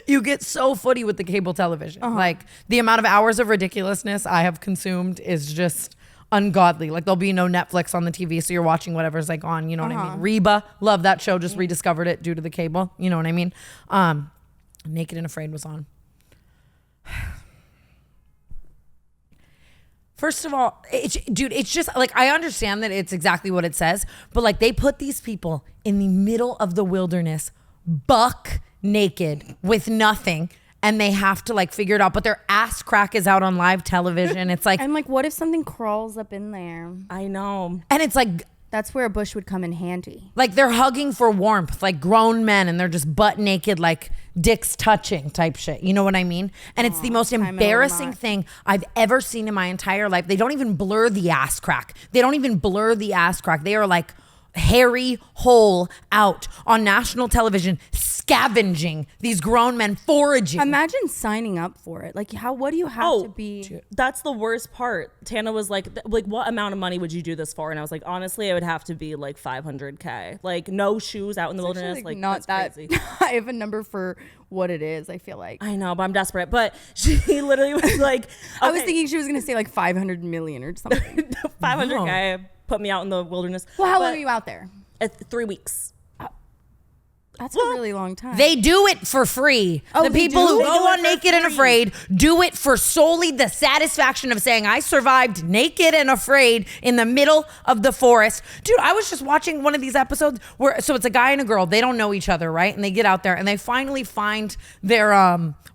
You get so footy with the cable television. Like the amount of hours of ridiculousness I have consumed is just ungodly. Like there'll be no Netflix on the TV, so you're watching whatever's like on, you know what I mean? Reba, love that show, just rediscovered it due to the cable, you know what I mean? Naked and Afraid was on. First of all, dude, it's just like, I understand that it's exactly what it says, but like they put these people in the middle of the wilderness, buck naked with nothing, and they have to like figure it out, but their ass crack is out on live television. It's like, I'm like, what if something crawls up in there? I know. and it's like, That's where a bush would come in handy. like they're hugging for warmth, like grown men, and they're just butt naked, like dicks touching type shit. You know what I mean? And it's the most time and embarrassing whatnot. thing I've ever seen in my entire life. They don't even blur the ass crack. They are like hairy hole out on national television, scavenging these grown men, foraging. Imagine signing up for it. Like, what do you have to be? That's the worst part. Tana was like, what amount of money would you do this for? And I was like, honestly, it would have to be like $500K. Like no shoes out in the wilderness. Actually, Like not that's that. crazy. I have a number for what it is. I feel like I know, but I'm desperate. But she literally was like, I was thinking she was gonna say like 500 million or something. 500K put me out in the wilderness. Well, how But long are you out there? 3 weeks. That's a really long time. They do it for free. Oh, The they people do? who They go do it on for Naked and free. Afraid do it for solely the satisfaction of saying, I survived naked and afraid in the middle of the forest. Dude, I was just watching one of these episodes so it's a guy and a girl. They don't know each other, right? And they get out there and they finally find their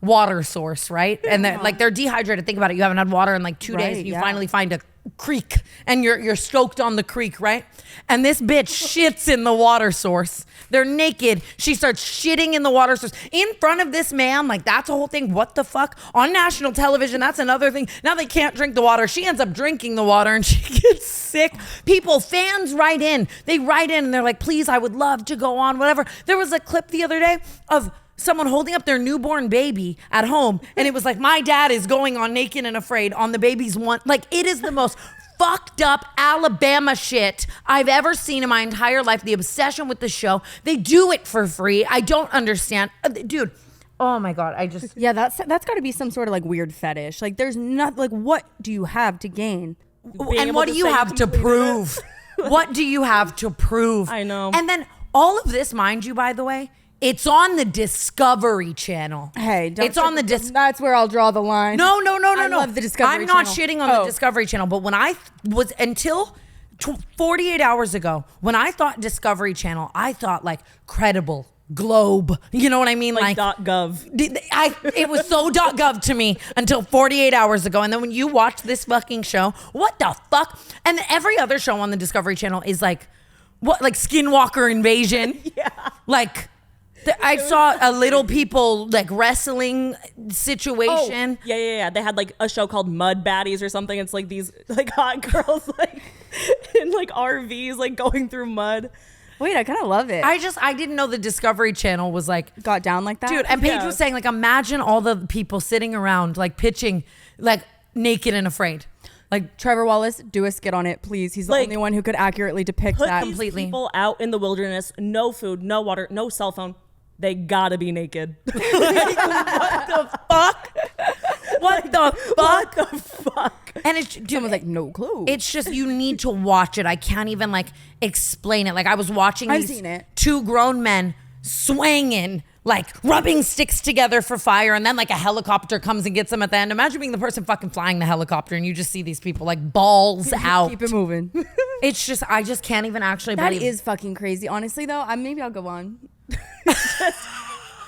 water source, right? And they're dehydrated. Think about it. You haven't had water in like 2 days. Right, You yeah. finally find a creek and you're stoked on the creek, right? And this bitch shits in the water source. They're naked. She starts shitting in the water source in front of this man. Like, that's a whole thing. What the fuck? On national television, that's another thing. Now they can't drink the water. She ends up drinking the water and she gets sick. Fans write in. They write in and they're like, please, I would love to go on, whatever. There was a clip the other day of someone holding up their newborn baby at home, and it was like, my dad is going on Naked and Afraid on the baby's one. Like, it is the most fucked up Alabama shit I've ever seen in my entire life. The obsession with the show. They do it for free. I don't understand. Dude, oh my God. Yeah, that's got to be some sort of like weird fetish. Like, there's not like, what do you have to gain? And what do you have to prove? What do you have to prove? I know. And then all of this, mind you, by the way, it's on the Discovery Channel. Hey, it's on the That's where I'll draw the line. No. I love the Discovery I'm not Channel. shitting on the Discovery Channel, but when I was until 48 hours ago, when I thought Discovery Channel, I thought like Credible, Globe. You know what I mean? Like .gov. It was so .gov to me until 48 hours ago. And then when you watch this fucking show, what the fuck? And every other show on the Discovery Channel is like, what, like Skinwalker Invasion? Yeah. Like, I saw a Little People like wrestling situation. Oh, yeah. They had like a show called Mud Baddies or something. It's like these like hot girls like in like RVs like going through mud. Wait, I kind of love it. I didn't know the Discovery Channel was like, got down like that. dude. And Paige Yeah. was saying like, imagine all the people sitting around like pitching like Naked and Afraid. Like, Trevor Wallace, do a skit on it, please. He's the Like, only one who could accurately depict Put that. these completely. people out in the wilderness, no food, no water, no cell phone. They gotta be naked. fuck? What the fuck? What the fuck? And it's, dude, Someone's like, no clue. it's just, you need to watch it. I can't even like explain it. Like, I was watching I've these seen it. two grown men swinging, like rubbing sticks together for fire, and then like a helicopter comes and gets them at the end. Imagine being the person fucking flying the helicopter and you just see these people like balls out. Keep it moving. It's just, I just can't even actually That believe is fucking crazy. Honestly, though, maybe I'll go on.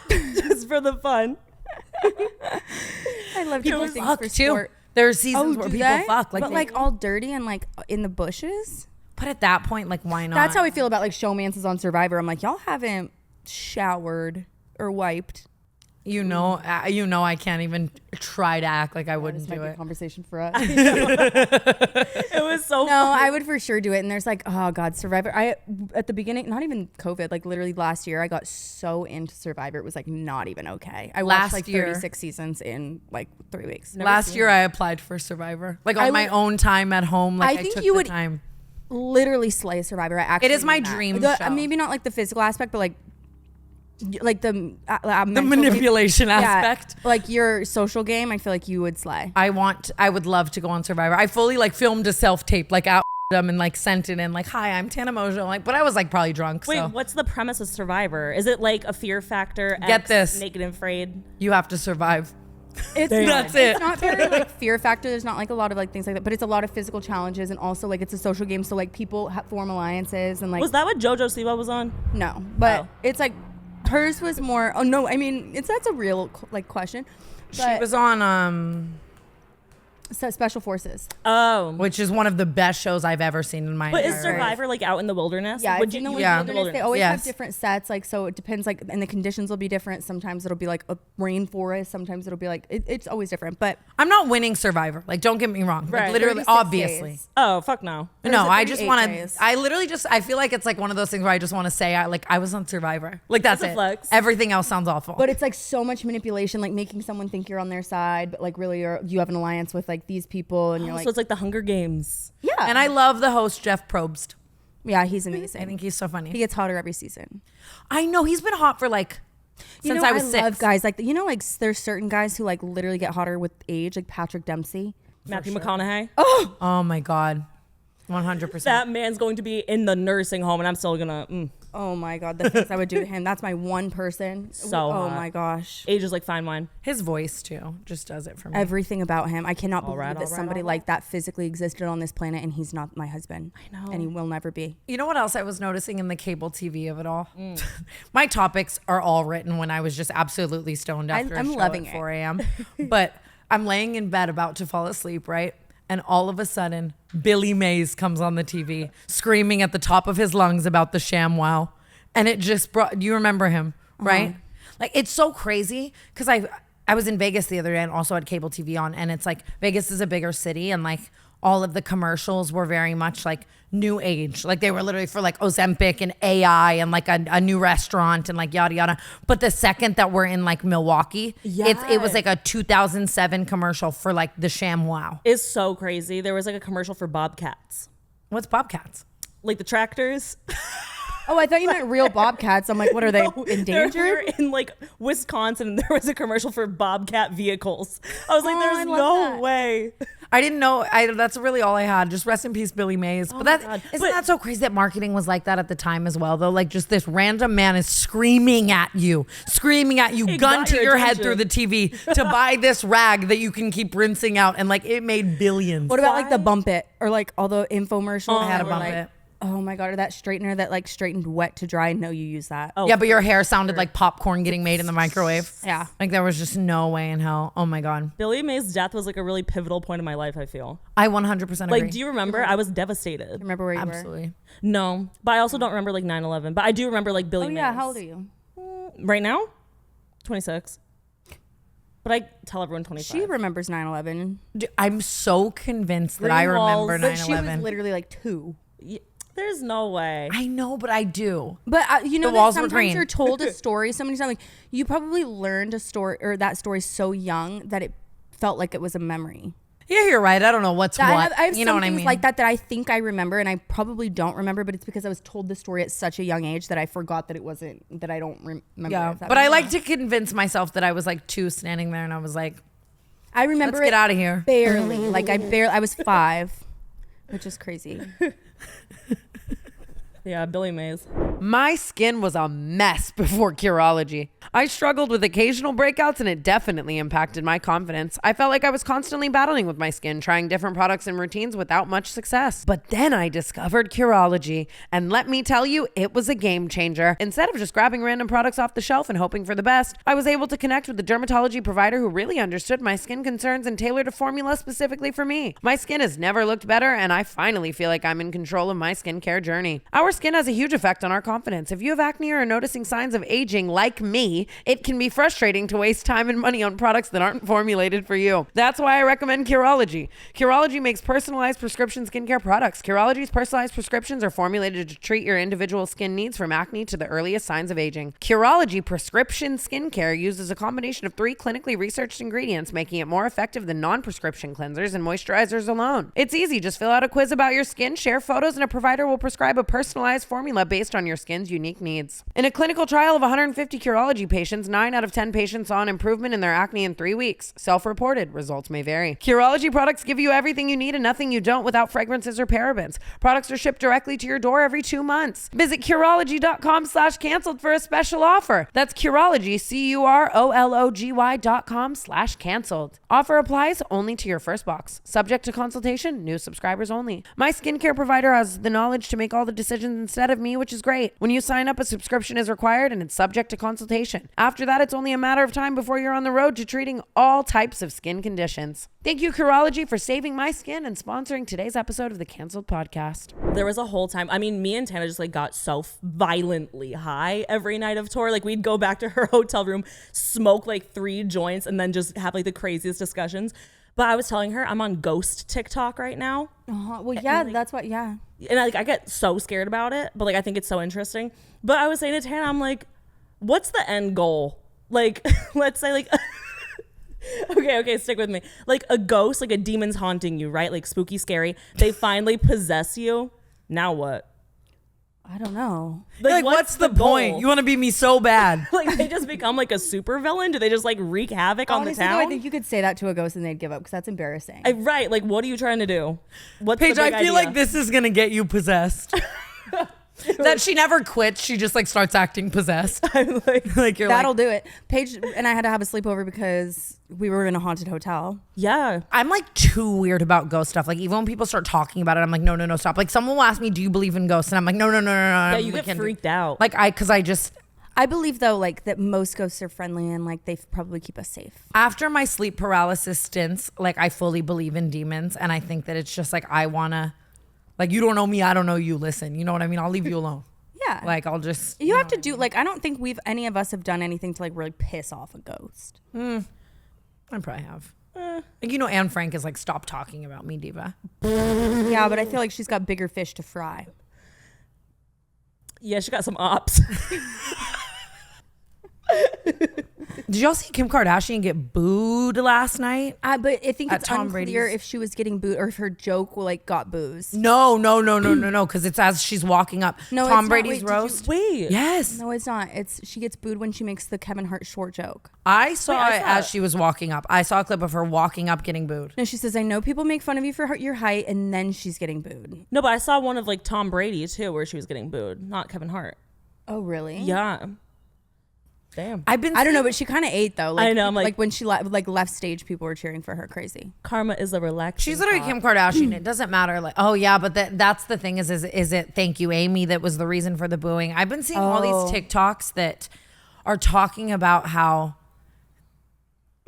Just for the fun. I love people doing things fuck for too. sport. There's seasons Oh, where do people they? fuck. But like all dirty and like in the bushes. But at that point, like, why not? That's how I feel about like showmances on Survivor. I'm like, y'all haven't showered or wiped. You know, I can't even try to act like I wouldn't This might do be a it. conversation for us. It was so No, I would for sure do it. And there's like, oh God, Survivor. At the beginning, not even COVID, like literally last year, I got so into Survivor. It was like not even okay. I watched Last like year. 36 seasons in like 3 weeks. Last year, I applied for Survivor, like on I my would- own time at home. Like, I think took you the would- time. Literally slay Survivor. I actually It is my mean that. dream show. Maybe not like the physical aspect, but like like the mental, manipulation yeah, aspect. like your social game, I feel like you would slay. I would love to go on Survivor. I fully like filmed a self-tape, like out them and like sent it in like, hi, I'm Tana Mongeau. Like, but I was like probably drunk. Wait, so what's the premise of Survivor? Is it like a fear factor? Get this. Naked and Afraid. You have to survive. That's it. It's not very like fear factor. There's not like a lot of like things like that, but it's a lot of physical challenges, and also like it's a social game. So like people form alliances and like. Was that what JoJo Siwa was on? No, but Oh. it's like hers was more. Oh no, I mean that's a real like question. She But was on Special Forces. Oh. which is one of the best shows I've ever seen in my But is entire life. Survivor like out in the wilderness? Yeah, Would it's in the yeah. wilderness. They always Yes. have different sets, like so it depends. Like, and the conditions will be different. Sometimes it'll be like a rainforest. Sometimes it'll be like it's always different. But I'm not winning Survivor. Like, don't get me wrong. Like, Right. literally, 36 obviously. days. Oh, fuck no. Or No, is it I just 38 want to. days? I literally just. I feel like it's like one of those things where I just want to say, I was on Survivor. Like that's That's a it. flex. Everything else sounds awful. But it's like so much manipulation, like making someone think you're on their side, but like really you have an alliance with like these people, and you're like, So it's like the Hunger Games. yeah. and I love the host Jeff Probst. yeah, he's amazing. I think he's so funny. he gets hotter every season. I know he's been hot for like since I was six. love guys like like there's certain guys who like literally get hotter with age, like Patrick Dempsey. Matthew McConaughey. Oh my god, 100%. That man's going to be in the nursing home, and I'm still gonna. Oh my god, the things I would do to him. That's my one person. So oh hot. my gosh. Age is like fine wine. His voice too just does it for me. Everything about him. I cannot believe right, that all right, somebody all like that physically existed on this planet, and he's not my husband. I know. And he will never be. You know what else I was noticing in the cable TV of it all? My topics are all written when I was just absolutely stoned after I'm a show loving at it. 4 a.m. But I'm laying in bed about to fall asleep, right? And all of a sudden, Billy Mays comes on the TV screaming at the top of his lungs about the ShamWow. And it just brought, you remember him, right? Like, it's so crazy because I was in Vegas the other day and also had cable TV on. And it's like, Vegas is a bigger city and like all of the commercials were very much like new age. Like they were literally for like Ozempic and AI and like a new restaurant and like yada yada. But the second that we're in like Milwaukee, it was like a 2007 commercial for like the ShamWow. It's so crazy. There was like a commercial for Bobcats, What's Bobcats? like the tractors. Oh, I thought you meant real bobcats. I'm like, what are they We endangered? were in like Wisconsin, and there was a commercial for Bobcat vehicles. I was like, Oh, I "There's love no that. way." I didn't know. That's really all I had. Just rest in peace, Billy Mays. But that God. isn't But- that so crazy that marketing was like that at the time as well, though. Like just this random man is screaming at you, It gun got to your your head attention. through the TV to buy this rag that you can keep rinsing out, and like it made billions. What about like the bump it or like all the infomercials? I had a that were bump like, it. Oh my god, or that straightener that like straightened wet to dry. I know you use that. Oh, Yeah, but your hair sounded like popcorn getting made in the microwave. Yeah. Like there was just no way in hell. Oh my god. Billy Mays' death was like a really pivotal point in my life. I feel I 100% agree. like, do you remember? I was devastated. Remember where you were? Absolutely. No, but I also don't remember like 9/11. But I do remember like Billy Oh Mays. yeah, how old are you? Right now, 26. But I tell everyone 25. She remembers 9/11, Dude, I'm so convinced that I Green walls. remember but she was 9/11. literally like 2. There's no way. I know, but I do. But you know The that walls were sometimes green. you're told a story so many times. Like you probably learned a story or that story so young that it felt like it was a memory. Yeah, you're right. I don't know what's I what. have You know some what I things mean? like that I think I remember, and I probably don't remember. But it's because I was told the story at such a young age that I forgot that it wasn't that I don't remember. Yeah, if that but I makes like to convince myself that I was like 2 standing there and I was like, I remember let's get it out of here. barely. Like I was 5, which is crazy. Yeah, Billy Mays. My skin was a mess before Curology. I struggled with occasional breakouts and it definitely impacted my confidence. I felt like I was constantly battling with my skin, trying different products and routines without much success. But then I discovered Curology, and let me tell you, it was a game changer. Instead of just grabbing random products off the shelf and hoping for the best, I was able to connect with a dermatology provider who really understood my skin concerns and tailored a formula specifically for me. My skin has never looked better, and I finally feel like I'm in control of my skincare journey. Our skin has a huge effect on our confidence. If you have acne or are noticing signs of aging like me, it can be frustrating to waste time and money on products that aren't formulated for you. That's why I recommend Curology. Curology makes personalized prescription skincare products. Curology's personalized prescriptions are formulated to treat your individual skin needs from acne to the earliest signs of aging. Curology prescription skincare uses a combination of 3 clinically researched ingredients, making it more effective than non-prescription cleansers and moisturizers alone. It's easy. Just fill out a quiz about your skin, share photos, and a provider will prescribe a personalized personalized formula based on your skin's unique needs. In a clinical trial of 150 Curology patients, 9 out of 10 patients saw an improvement in their acne in 3 weeks. Self-reported. Results may vary. Curology products give you everything you need and nothing you don't without fragrances or parabens. Products are shipped directly to your door every 2 months. Visit Curology.com/canceled for a special offer. That's Curology, Curology.com/canceled. Offer applies only to your first box. Subject to consultation, new subscribers only. My skincare provider has the knowledge to make all the decisions instead of me, which is great. When you sign up, a subscription is required and it's subject to consultation. After that, it's only a matter of time before you're on the road to treating all types of skin conditions. Thank you, Curology, for saving my skin and sponsoring today's episode of the Canceled Podcast. There was a whole time, I mean, me and Tana just like got so violently high every night of tour. Like we'd go back to her hotel room, smoke like 3 joints, and then just have like the craziest discussions. But I was telling her I'm on ghost TikTok right now. Well, yeah, like, that's what, yeah. And like I get so scared about it, but like I think it's so interesting. But I was saying to Tana, I'm like, what's the end goal? Like, let's say like, okay, stick with me. Like a ghost, like a demon's haunting you, right? Like spooky, scary. They finally possess you. Now what? I don't know. Like what's the point? goal? You want to be me so bad. Like they just become like a super villain? Do they just like wreak havoc on the Honestly, town? though, I think you could say that to a ghost and they'd give up because that's embarrassing. Right. Like what are you trying to do? What's Paige, the big I feel idea? like this is gonna get you possessed. That she never quits. She just like starts acting possessed. I'm like You're That'll like, do it. Paige and I had to have a sleepover because we were in a haunted hotel. yeah. I'm like too weird about ghost stuff. Like even when people start talking about it, I'm like, no, stop. Like someone will ask me, do you believe in ghosts? And I'm like, no. Yeah, you get freaked out. Like cause I just, I believe though, like that most ghosts are friendly and like they probably keep us safe. after my sleep paralysis stints, like I fully believe in demons. And I think that it's just like, I wanna, like, you don't know me, I don't know you. Listen, you know what I mean? I'll leave you alone. Yeah. Like I'll just, You have to do like I don't think any of us have done anything to like really piss off a ghost. I probably have. Like, you know, Anne Frank is like, stop talking about me, diva. Yeah, but I feel like she's got bigger fish to fry. Yeah, she got some ops. Did y'all see Kim Kardashian get booed last night? But I think At it's Tom unclear Brady's- if she was getting booed or if her joke like got boos. No, because it's as she's walking up. No, it's Tom not. Brady's Wait, did you- roast. Wait. Yes. No, it's not. She gets booed when she makes the Kevin Hart short joke. I saw Wait, I it saw as it. she was walking up. I saw a clip of her walking up getting booed. No, she says, I know people make fun of you for your height, and then she's getting booed. No, but I saw one of like Tom Brady too, where she was getting booed, not Kevin Hart. Oh, really? Yeah. Damn. I don't know, but she kind of ate though. Like, I know, I'm like when she left stage, people were cheering for her crazy. Karma is a relaxing. She's literally thought. Kim Kardashian. It doesn't matter. Like, oh yeah, but that's the thing is it thank you, Amy, that was the reason for the booing. I've been seeing all these TikToks that are talking about how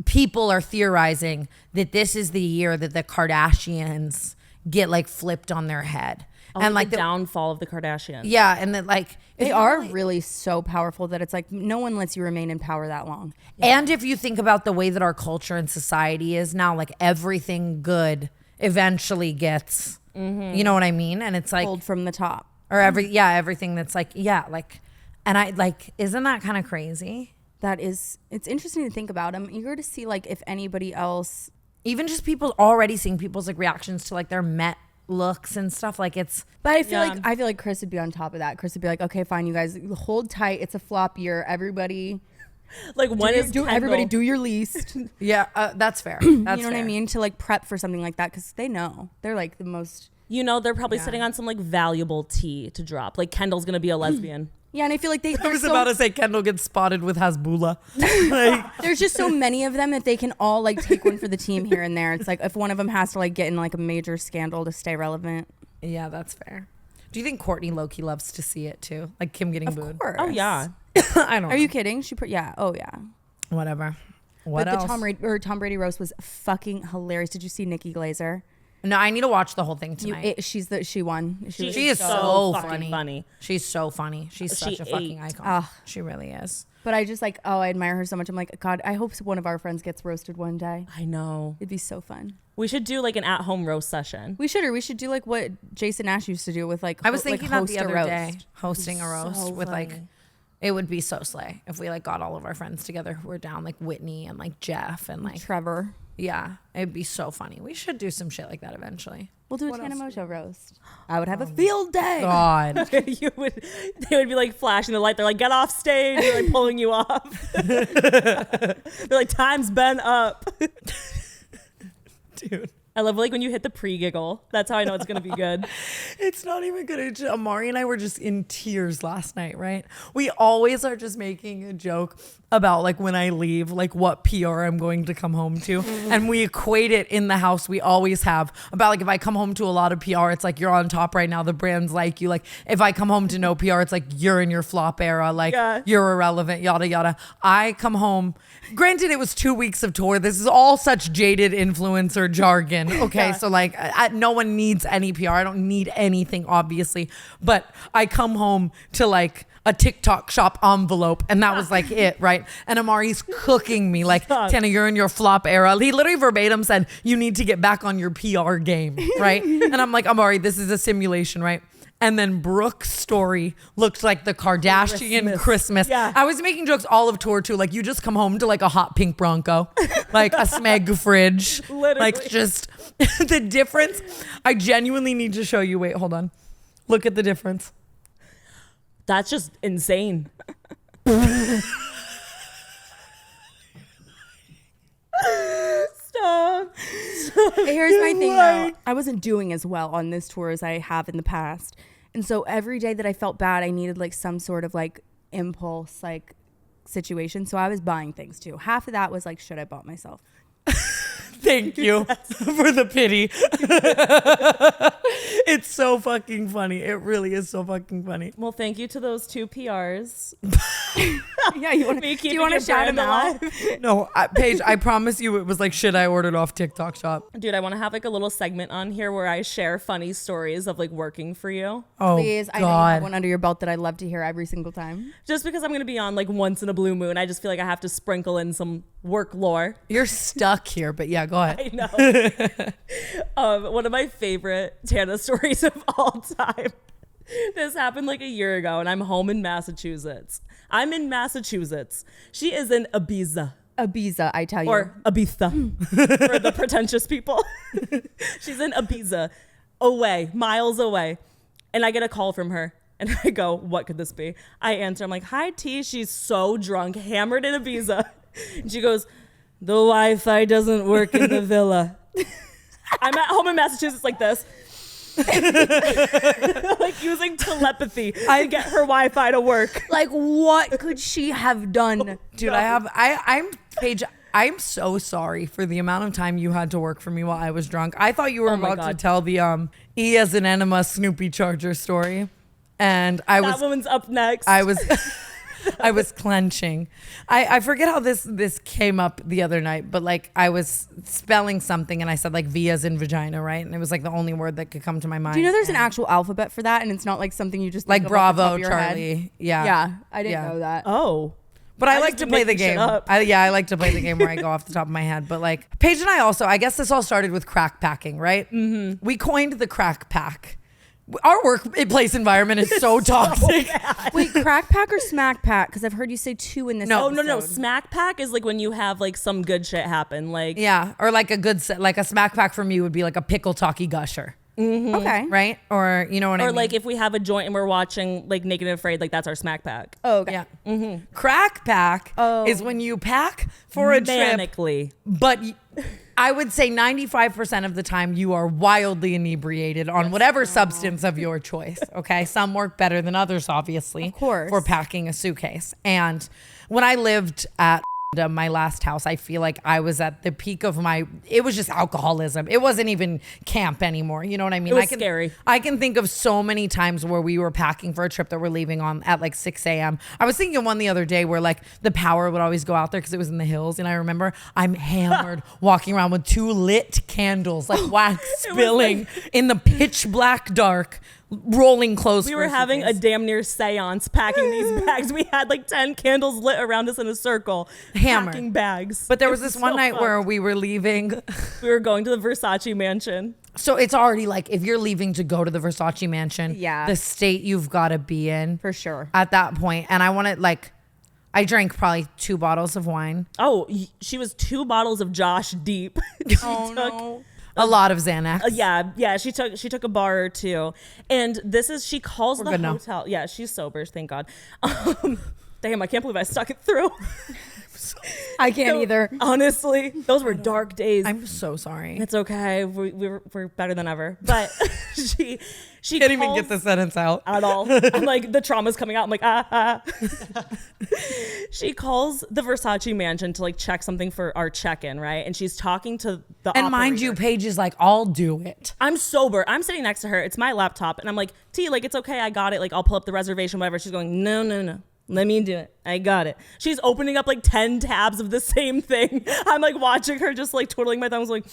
people are theorizing that this is the year that the Kardashians get like flipped on their head. Oh, and like the downfall of the Kardashians. yeah, and that like They are really so powerful that it's like no one lets you remain in power that long. And if you think about the way that our culture and society is now, like everything good eventually gets, you know what I mean? And it's like, Pulled from the top. or everything that's like, yeah, like, and I like, isn't that kind of crazy? It's interesting to think about. I'm eager to see like if anybody else. Even just people already seeing people's like reactions to like their Met looks and stuff, like it's. But I feel like Chris would be on top of that. Chris would be like, okay, fine, you guys hold tight. It's a flop year. Everybody, Like when is everybody do your least. You Yeah, that's fair. That's know what I fair. mean? To like prep for something like that because they know they're like the most. You know, they're probably sitting on some like valuable tea to drop. Like Kendall's gonna be a lesbian. Yeah, and I feel like I was about to say Kendall gets spotted with Hasbulla. Like, there's just so many of them that they can all like take one for the team here and there. It's like if one of them has to like get in like a major scandal to stay relevant. yeah, that's fair. Do you think Courtney Loki loves to see it too? Like Kim getting booed? Of course. Oh yeah. I don't Are know. you kidding? Yeah. Oh yeah. Whatever. What But else? the Tom Brady roast was fucking hilarious. Did you see Nikki Glazer? No, I need to watch the whole thing tonight. She won. She is so fucking funny. She's so funny. She's She such a fucking ate. icon. She really is. But I just like, I admire her so much. I'm like, God, I hope one of our friends gets roasted one day. I know. It'd be so fun. We should do like an at-home roast session. We should do like what Jason Nash used to do with like. I was like, thinking that host the a other roast. day, hosting a roast So with like funny. It would be so slay if we like got all of our friends together who were down, like Whitney and like Jeff and like Trevor. Yeah, it'd be so funny. We should do some shit like that eventually. We'll do a Tana Mongeau roast. I would have a field day. God. They would be like flashing the light. They're like, get off stage. They're like pulling you off. They're like, time's been up. Dude. I love like when you hit the pre-giggle. That's how I know it's going to be good. It's not even good. Amari and I were just in tears last night, right? We always are just making a joke about like when I leave, like what PR I'm going to come home to. And we equate it in the house. We always have about like if I come home to a lot of PR, it's like you're on top right now. The brands like you. Like if I come home to no PR, it's like you're in your flop era. Like you're irrelevant, yada, yada. I come home. Granted, it was 2 weeks of tour. This is all such jaded influencer jargon. Okay. So like no one needs any PR. I don't need anything, obviously. But I come home to like a TikTok shop envelope, and that was like it, right? And Amari's cooking me like, Tana, you're in your flop era. He literally verbatim said, you need to get back on your PR game, right? And I'm like, Amari, this is a simulation, right? And then Brooke's story looked like the Kardashian Christmas. Yeah. I was making jokes all of tour too. Like you just come home to like a hot pink Bronco, like a Smeg fridge. Literally. Like just the difference. I genuinely need to show you. Wait, hold on. Look at the difference. That's just insane. Stop. Here's my thing though. I wasn't doing as well on this tour as I have in the past. And so every day that I felt bad, I needed like some sort of like impulse like situation. So I was buying things too. Half of that was like, should I bought myself? Thank you for the pity. It's so fucking funny. It really is so fucking funny. Well, thank you to those two PRs. Yeah, you want to shout them out? No, Paige, I promise you it was like shit I ordered off TikTok shop. Dude, I want to have like a little segment on here where I share funny stories of like working for you. Oh, Please, God. I know you have one under your belt that I love to hear every single time. Just because I'm going to be on like once in a blue moon, I just feel like I have to sprinkle in some work lore. You're stuck here, but yeah, go ahead. I know. One of my favorite Tana stories of all time. This happened like a year ago, and I'm home in Massachusetts. I'm in Massachusetts. She is in Ibiza. Ibiza, I tell you. Or Ibiza for the pretentious people. She's in Ibiza, away, miles away. And I get a call from her. And I go, what could this be? I answer. I'm like, hi, T. She's so drunk, hammered in Ibiza. And she goes, the Wi-Fi doesn't work in the villa. I'm at home in Massachusetts like this. Like using telepathy to get her Wi-Fi to work. Like, what could she have done? Dude, I'm Paige, I'm so sorry for the amount of time you had to work for me while I was drunk. I thought you were about to tell the E as an enema Snoopy Charger story. And that woman's up next. I was clenching. I forget how this came up the other night, but like I was spelling something and I said like V as in vagina, right? And it was like the only word that could come to my mind. Do you know there's an actual alphabet for that, and it's not like something you just like think of Bravo, off the top of your Charlie. head? Yeah. Yeah, I didn't know that. Oh. But I like to play the game. I like to play the game where I go off the top of my head. But like Paige and I guess this all started with crack packing, right? Mm-hmm. We coined the crack pack. Our workplace environment is so toxic. Wait, crack pack or smack pack? Because I've heard you say two in this. No, episode. no. Smack pack is like when you have like some good shit happen. Like yeah, or like like a smack pack for me would be like a pickle talkie gusher. Mm-hmm. Okay. Right? Or you know what I mean? Or like if we have a joint and we're watching like Naked and Afraid, like that's our smack pack. Oh, okay. Yeah. Mm-hmm. Crack pack is when you pack for a trip, but I would say 95% of the time you are wildly inebriated on whatever substance of your choice. Okay. Some work better than others, obviously. Of course. For packing a suitcase. And when I lived at my last house, I feel like I was at the peak of it was just alcoholism. It wasn't even camp anymore. You know what I mean? It was scary. I can think of so many times where we were packing for a trip that we're leaving on at like 6 a.m. I was thinking of one the other day where like the power would always go out there because it was in the hills. And I remember I'm hammered walking around with 2 lit candles, like wax spilling in the pitch black dark. Rolling close. We were having a damn near seance packing these bags. We had like 10 candles lit around us in a circle. Hammered. Packing bags. But there was this one night where we were leaving. We were going to the Versace mansion. So it's already like if you're leaving to go to the Versace mansion, Yeah. the state you've got to be in For sure. at that point. And I wanted like, I drank probably 2 bottles of wine, Oh, she was 2 bottles of Josh deep. Oh no. a lot of Xanax. Yeah. She took a bar or 2, and she calls the good now. hotel. Yeah, she's sober, thank God. Damn, I can't believe I stuck it through. I can't either. Honestly, those were dark days. I'm so sorry. It's okay. We're better than ever. But she Can't even calls get the sentence out. at all. I'm like, the trauma's coming out. I'm like, ah. She calls the Versace mansion to like check something for our check-in, right? And she's talking to the And mind you, operator. Paige is like, I'll do it. I'm sober. I'm sitting next to her. It's my laptop. And I'm like, T, like, it's okay. I got it. Like, I'll pull up the reservation, whatever. She's going, no. Let me do it. I got it. She's opening up like 10 tabs of the same thing. I'm like watching her just like twiddling my thumbs like,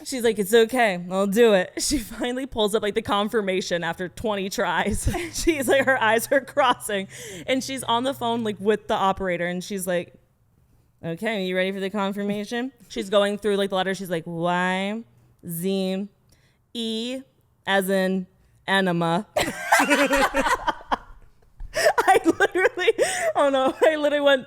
she's like, it's okay. I'll do it. She finally pulls up like the confirmation after 20 tries. She's like, her eyes are crossing. And she's on the phone like with the operator. And she's like, okay, are you ready for the confirmation? She's going through like the letter. She's like, Y, Z, E, as in enema. I literally went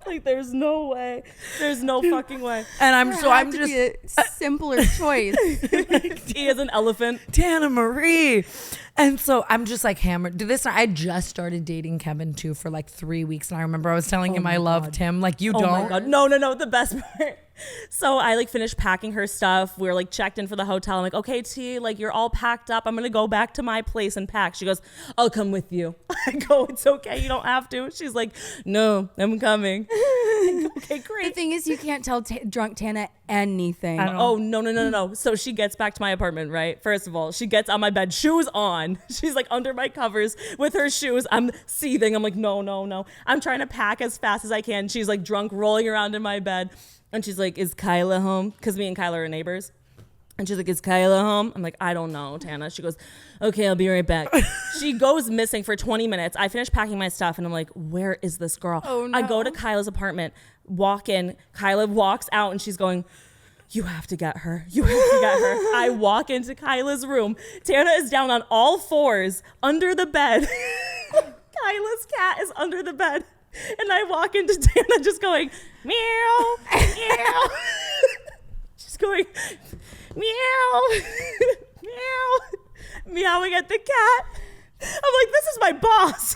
like, there's no way. There's no fucking way. And I'm Had to just be a simpler choice. T as an elephant. Tana Marie. And so I'm just like hammered. I just started dating Kevin too for like 3 weeks. And I remember I was telling him I loved him. Like, you Oh don't. my God. No. The best part. So I like finished packing her stuff. We're like checked in for the hotel. I'm like, okay, T, like you're all packed up. I'm going to go back to my place and pack. She goes, I'll come with you. I go, it's okay. You don't have to. She's like, no, I'm coming. I go, okay, The great. thing is, you can't tell drunk Tana anything. Oh, no. So she gets back to my apartment, right? First of all, she gets on my bed, shoes on. She's like under my covers with her shoes. I'm seething. I'm like, no. I'm trying to pack as fast as I can. She's like drunk, rolling around in my bed. And she's like, is Kyla home? Because me and Kyla are neighbors. And she's like, is Kyla home? I'm like, I don't know, Tana. She goes, okay, I'll be right back. She goes missing for 20 minutes. I finish packing my stuff and I'm like, where is this girl? Oh, no. I go to Kyla's apartment, walk in. Kyla walks out and she's going, you have to get her. I walk into Kyla's room. Tana is down on all 4s under the bed. Kyla's cat is under the bed. And I walk into Tana just going, meow, meow. She's going, meow, meow, meowing at the cat. I'm like, this is my boss.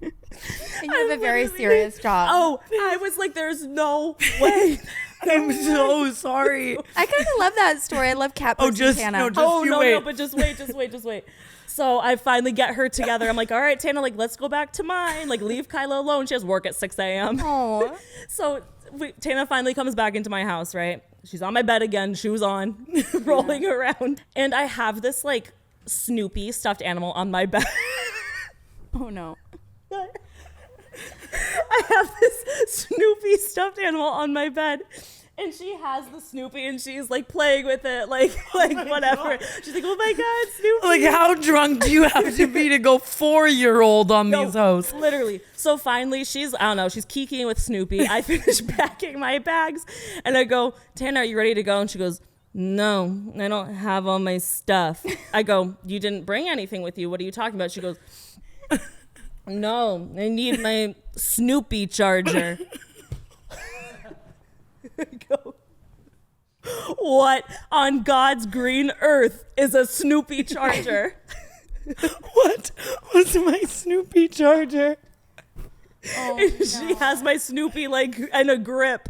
And you have a very serious job. Oh, I was like, there's no way. I'm so sorry. I kind of love that story. I love cat pussy Tana. No, but just wait. So I finally get her together. I'm like, all right, Tana, like, let's go back to mine. Like, leave Kyla alone. She has work at 6 a.m. Oh, So Tana finally comes back into my house, right? She's on my bed again, shoes on, rolling around. And I have this, like, Snoopy stuffed animal on my bed. oh no. I have this Snoopy stuffed animal on my bed. And she has the Snoopy and she's like playing with it, like whatever. God. She's like, oh my God, Snoopy. Like, how drunk do you have to be to go 4-year-old on these hoes? Literally. So finally she's kikiing with Snoopy. I finish packing my bags and I go, Tana, are you ready to go? And she goes, no, I don't have all my stuff. I go, you didn't bring anything with you. What are you talking about? She goes, no, I need my Snoopy charger. I go, what on God's green earth is a Snoopy charger? What was my Snoopy charger? Oh, She has my Snoopy like in a grip.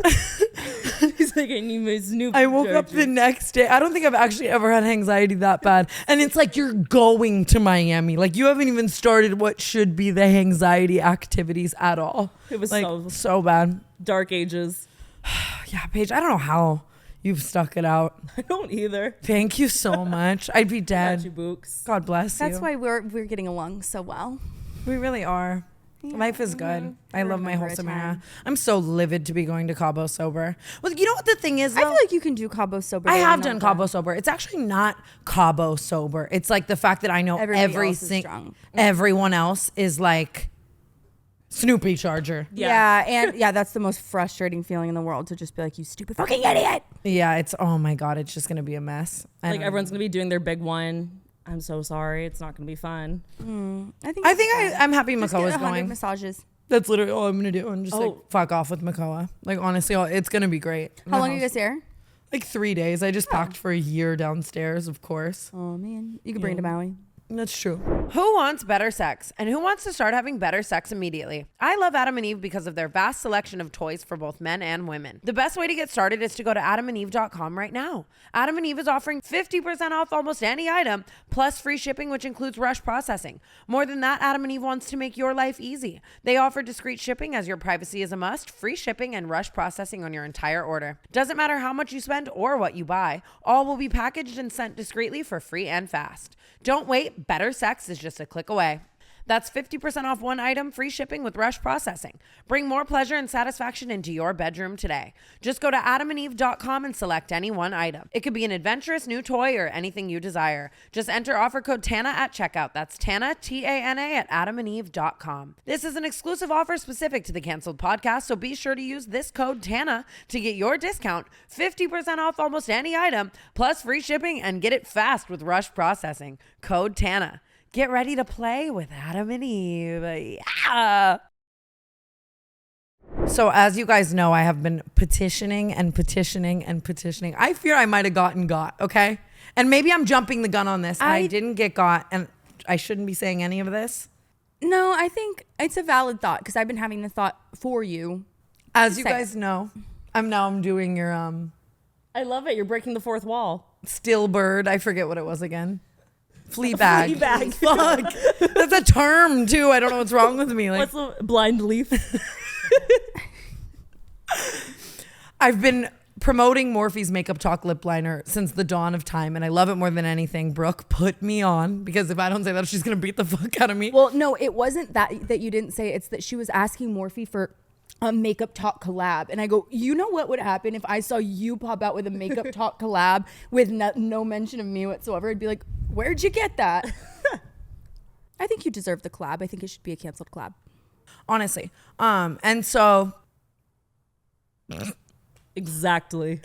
He's like, I need my Snoopy I woke up charger. the next day. I don't think I've actually ever had anxiety that bad. And it's like you're going to Miami. Like, you haven't even started what should be the anxiety activities at all. It was like, so so bad. dark ages. Yeah, Paige, I don't know how you've stuck it out. I don't either. Thank you so much. I'd be Got you, dead. Books. God bless you. That's why we're getting along so well. We really are. Life is good. I love my remember a wholesome era. time. I'm so livid to be going to Cabo sober. Well, you know what the thing is, though? I feel like you can do Cabo sober. I though, have not done that. Cabo sober. It's actually not Cabo sober. It's like the fact that I know Everybody else is drunk. everyone else is like Snoopy charger. Yeah, that's the most frustrating feeling in the world, to just be like, you stupid fucking idiot. Yeah, it's, oh my God, it's just going to be a mess. Like everyone's going to be doing their big one. I'm so sorry. It's not going to be fun. I'm happy just Makoa's get 100 going. massages. That's literally all I'm going to do. And just like fuck off with Makoa. Like honestly, it's going to be great. How long are you guys here? Like 3 days. I just packed for a year downstairs, of course. Oh man, you can bring it to Maui. That's true. Who wants better sex? And who wants to start having better sex immediately? I love Adam and Eve because of their vast selection of toys for both men and women. The best way to get started is to go to adamandeve.com right now. Adam and Eve is offering 50% off almost any item, plus free shipping, which includes rush processing. More than that, Adam and Eve wants to make your life easy. They offer discreet shipping, as your privacy is a must, free shipping, and rush processing on your entire order. Doesn't matter how much you spend or what you buy, all will be packaged and sent discreetly for free and fast. Don't wait. Better sex is just a click away. That's 50% off one item, free shipping with rush processing. Bring more pleasure and satisfaction into your bedroom today. Just go to adamandeve.com and select any one item. It could be an adventurous new toy or anything you desire. Just enter offer code TANA at checkout. That's TANA, T-A-N-A, at adamandeve.com. This is an exclusive offer specific to the Canceled Podcast, so be sure to use this code TANA to get your discount, 50% off almost any item, plus free shipping, and get it fast with rush processing. Code TANA. Get ready to play with Adam and Eve. Yeah. So as you guys know, I have been petitioning and petitioning and petitioning. I fear I might have got, okay? And maybe I'm jumping the gun on this. I didn't get got, and I shouldn't be saying any of this. No, I think it's a valid thought, because I've been having the thought for you. As you guys know, I'm doing your I love it. You're breaking the fourth wall. stillbird. I forget what it was again. Fleabag. Fleabag. Fuck. That's a term too. I don't know what's wrong with me. Like, What's the blind leaf? I've been promoting Morphe's Makeup Talk lip liner since the dawn of time, and I love it more than anything. Brooke put me on, because if I don't say that, she's gonna beat the fuck out of me. Well, no, it wasn't that you didn't say it. It's that she was asking Morphe for a Makeup Talk collab, and I go, you know what would happen if I saw you pop out with a Makeup Talk collab with no mention of me whatsoever? I'd be like, where'd you get that? I think you deserve the collab. I think it should be a canceled collab. Honestly. And so Exactly.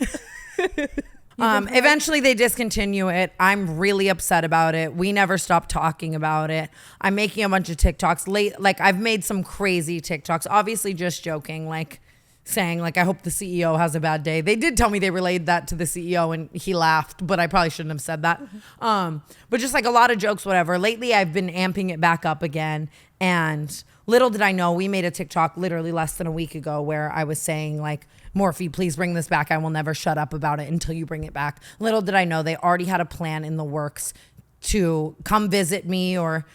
eventually they discontinue it. I'm really upset about it. We never stopped talking about it. I'm making a bunch of TikToks like I've made some crazy TikToks, obviously just joking, like saying like, I hope the CEO has a bad day. They did tell me they relayed that to the CEO and he laughed, but I probably shouldn't have said that. But just like a lot of jokes, whatever. Lately I've been amping it back up again, and little did I know, we made a TikTok literally less than a week ago where I was saying like, Morphe, please bring this back. I will never shut up about it until you bring it back. Little did I know they already had a plan in the works to come visit me, or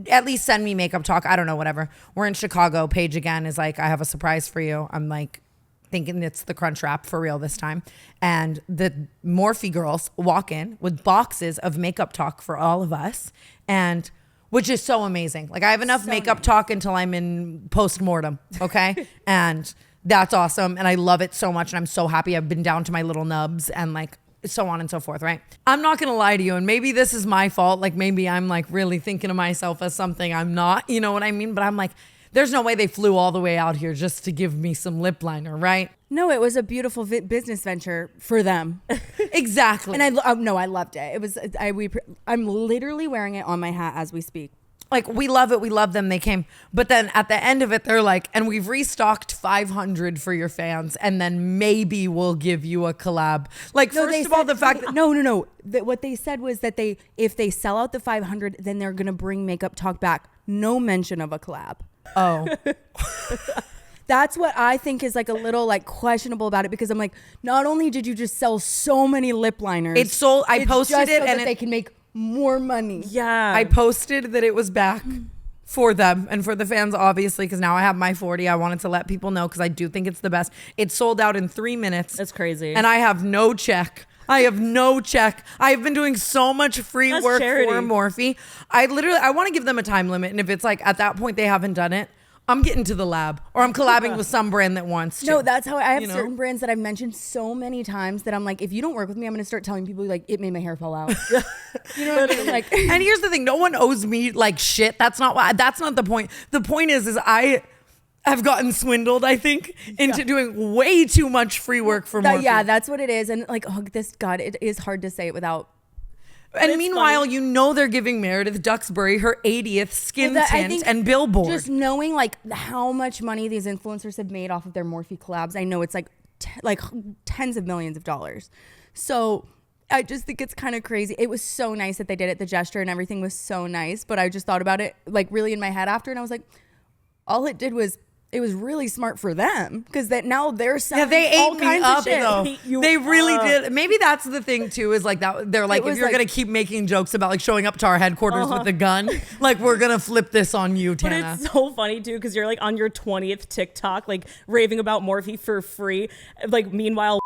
at least send me Makeup Talk. I don't know, whatever. We're in Chicago. Paige again is like, I have a surprise for you. I'm like thinking it's the Crunch Wrap for real this time. And the Morphe girls walk in with boxes of Makeup Talk for all of us, and which is so amazing. Like I have enough Makeup Talk until I'm in post-mortem, okay? And that's awesome, and I love it so much, and I'm so happy. I've been down to my little nubs and like so on and so forth, right? I'm not gonna lie to you, and maybe this is my fault. Like maybe I'm like really thinking of myself as something I'm not, you know what I mean? But I'm like, there's no way they flew all the way out here just to give me some lip liner, right? No, it was a beautiful business venture for them. Exactly. And I loved it. It was I'm literally wearing it on my hat as we speak. Like, we love it. We love them. They came. But then at the end of it, they're like, and we've restocked 500 for your fans, and then maybe we'll give you a collab. Like, No, first of all, the fact that... No. What they said was that if they sell out the 500, then they're going to bring Makeup Talk back. No mention of a collab. Oh. That's what I think is like a little like questionable about it, because I'm like, not only did you just sell so many lip liners, It's sold. I posted just it, so and that they can make more money. Yeah. I posted that it was back for them and for the fans, obviously, because now I have my 40. I wanted to let people know, because I do think it's the best. It sold out in 3 minutes. That's crazy. And I have no check. I have been doing so much free work charity. for Morphe. I want to give them a time limit. And if it's like at that point they haven't done it, I'm getting to the lab, or I'm collabing with some brand that wants to. No, that's how I have certain brands that I've mentioned so many times that I'm like, if you don't work with me, I'm going to start telling people like it made my hair fall out. You know what I mean? Like, and here's the thing: no one owes me like shit. That's not the point. The point is have gotten swindled, I think, into doing way too much free work for Morphe. Yeah, that's what it is. And like, oh, it is hard to say it without. And meanwhile, you know they're giving Meredith Duxbury her 80th skin tint and billboard. Just knowing like how much money these influencers have made off of their Morphe collabs, I know it's like tens of millions of dollars. So I just think it's kind of crazy. It was so nice that they did it. The gesture and everything was so nice. But I just thought about it like really in my head after, and I was like, all it did was. It was really smart for them because that now they're selling they all ate kinds me up of shit. though. They really did. Maybe that's the thing too. Is like that they're like, if you're gonna keep making jokes about like showing up to our headquarters with a gun, like we're gonna flip this on you, Tana. But it's so funny too because you're like on your 20th TikTok, like raving about Morphe for free. Like meanwhile,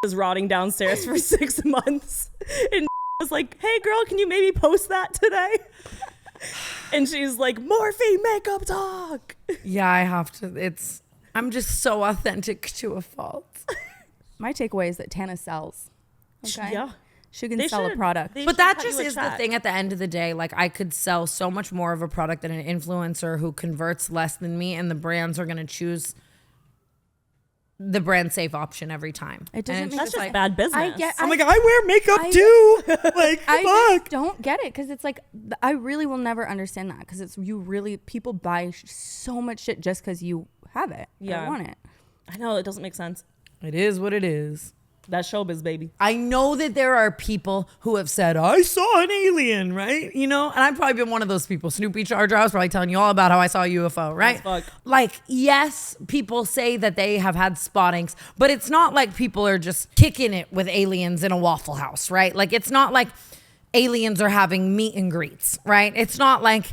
is rotting downstairs for 6 months, and was like, "Hey girl, can you maybe post that today?" And she's like, Morphe makeup talk. Yeah, I have to. I'm just so authentic to a fault. My takeaway is that Tana sells. Okay. Yeah. She can sell a product. But that just is the thing at the end of the day. Like I could sell so much more of a product than an influencer who converts less than me, and the brands are going to choose the brand safe option every time. It doesn't make That's just like, bad business. I'm like, I wear makeup too. Like, I fuck. don't get it because it's like I really will never understand that because it's people buy so much shit just because you have it. Yeah. I want it. I know it doesn't make sense. It is what it is. That's showbiz, baby. I know that there are people who have said, I saw an alien, right? You know, and I've probably been one of those people. Snoopy Charger, I was probably telling you all about how I saw a UFO, right? Fuck. Like, yes, people say that they have had spottings, but it's not like people are just kicking it with aliens in a Waffle House, right? Like, it's not like aliens are having meet and greets, right? It's not like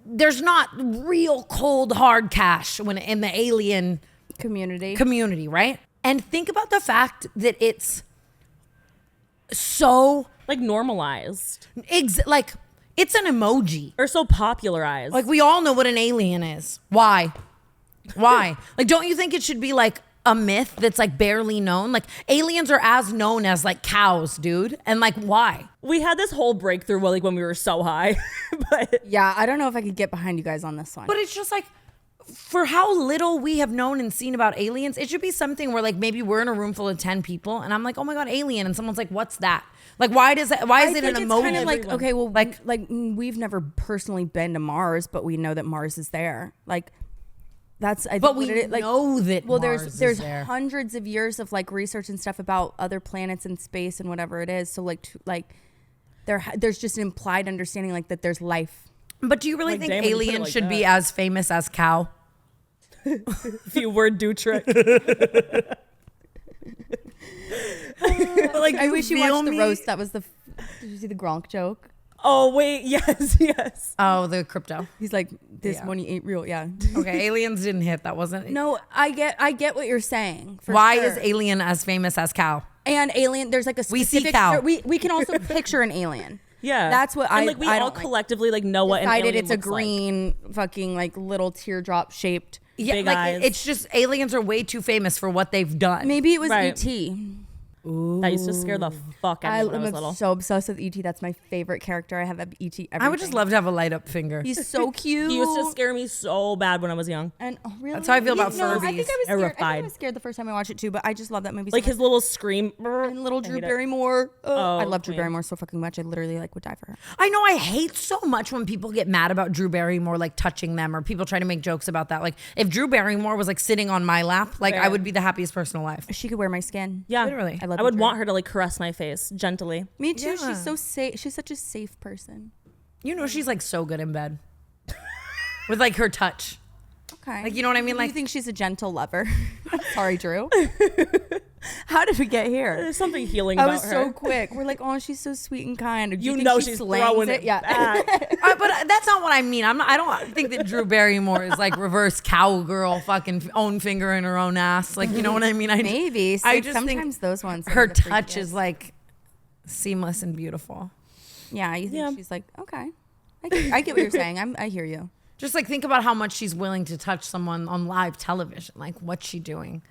there's not real cold hard cash when in the alien community, right? And think about the fact that it's so Like normalized. like it's an emoji. Or so popularized. Like we all know what an alien is. Why? Like don't you think it should be like a myth that's like barely known? Like aliens are as known as like cows, dude. And like why? we had this whole breakthrough like when we were so high. But Yeah, I don't know if I could get behind you guys on this one. But it's just like for how little we have known and seen about aliens, it should be something where like maybe we're in a room full of 10 people and I'm like, oh my God, alien. And someone's like, what's that? Like, why is it an emoji? Kind of like, okay, well, like we've never personally been to Mars, but we know that Mars is there. Like that's, I think But we what it, like, know that well, Mars there's is there. hundreds of years of like research and stuff about other planets and space and whatever it is. So like there's just an implied understanding like that there's life. But do you really Like, think damn, when you put it aliens like should that. be as famous as cow? few word do trick. Like, I wish you watched the me? roast. That was did you see the Gronk joke? Oh wait, yes. Oh, the crypto. He's like, this Yeah. money ain't real. Yeah. Okay, aliens didn't hit. That wasn't. No, I get what you're saying. For Why sure. is alien as famous as cow? And alien, there's like a We see specific, cow. we can also picture an alien. Yeah, That's what and like we I all don't like. collectively like know what an Decided alien it's a looks like. green fucking like little teardrop shaped. Yeah, Big like eyes. it's just aliens are way too famous for what they've done. Maybe it was Right. E.T. That used to scare the fuck out I of me when I was am little. so obsessed with E.T. That's my favorite character. I have E.T. everything. I would just love to have a light up finger. He's so cute. He used to scare me so bad when I was young. And really, That's how I feel about No, I Furbies. think I was scared. I think I Terrified. was scared the first time I watched it too. But I just love that movie. Like so his much. little scream. And little I Drew hate it. Barrymore. I love Drew queen. Barrymore so fucking much. I literally like would die for her. I know I hate so much when people get mad about Drew Barrymore like touching them or people try to make jokes about that. Like if Drew Barrymore was like sitting on my lap, like I Fair. would be the happiest person alive. She could wear my skin. Yeah, Literally. I love I would Drew. want her to like caress my face gently. Me too. Yeah. She's so safe. She's such a safe person. You know she's like so good in bed. With like her touch. Okay. Like you know what I mean? Do you Like think she's a gentle lover? Sorry, Drew. How did we get here? There's something healing I about was her. so quick. We're like, oh, she's so sweet and kind. Do You think know she she's slangs throwing it. it Yeah. back. but that's not what I mean. I don't think that Drew Barrymore is like reverse cowgirl, fucking own finger in her own ass. Like you know what I mean? Maybe. I I just sometimes think those ones. are her the touch freakiest. is like seamless and beautiful. Yeah, you think Yeah. she's like, okay. I get what you're saying. I hear you. Just like think about how much she's willing to touch someone on live television. Like what's she doing?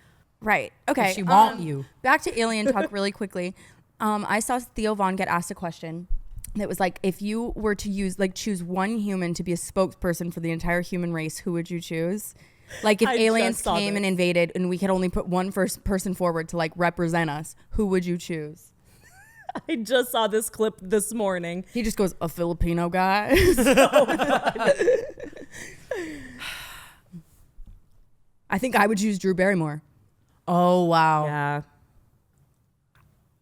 Right. Okay. she want you. Back to alien talk really quickly. I saw Theo Vaughn get asked a question that was like, if you were to choose one human to be a spokesperson for the entire human race, who would you choose? Like if I aliens just saw came and this. invaded and we could only put one first person forward to like represent us, who would you choose? I just saw this clip this morning. He just goes, a Filipino guy. I think I would choose Drew Barrymore. Oh, wow. Yeah.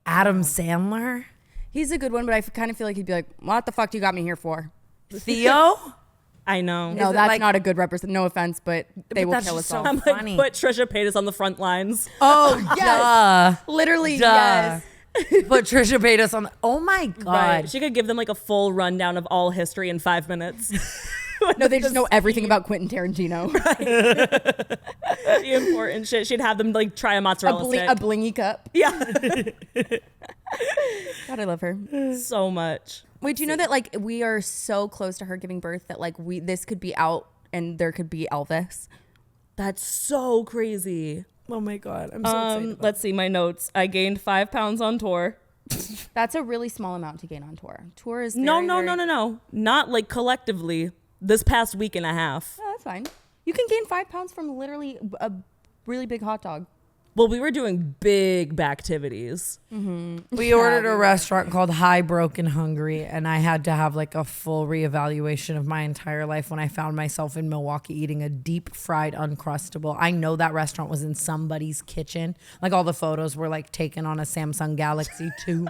Adam Sandler? He's a good one, but I kind of feel like he'd be like, what the fuck do you got me here for? Theo? I know. No, it that's like- not a good represent. No offense, but they But will that's kill just us so all. I'm funny. like, put Trisha Paytas on the front lines. Oh, Yes. duh. Literally, Duh. yes. Put Trisha Paytas on. Oh my God. Right. She could give them like a full rundown of all history in 5 minutes. No, they just know everything about Quentin Tarantino. The important shit. She'd have them like try a mozzarella stick. A blingy cup. Yeah. God, I love her. So much. Wait, do you know that like we are so close to her giving birth that like this could be out and there could be Elvis? That's so crazy. Oh my God. I'm so excited. Let's see my notes. I gained 5 pounds on tour. That's a really small amount to gain on tour. Tour is No. very- Not like collectively. This past week and a half. Oh, that's fine. You can gain 5 pounds from literally a really big hot dog. Well, we were doing big activities. We ordered a restaurant called High Broken Hungry, and I had to have like a full reevaluation of my entire life when I found myself in Milwaukee eating a deep fried Uncrustable. I know that restaurant was in somebody's kitchen. Like all the photos were like taken on a Samsung Galaxy 2.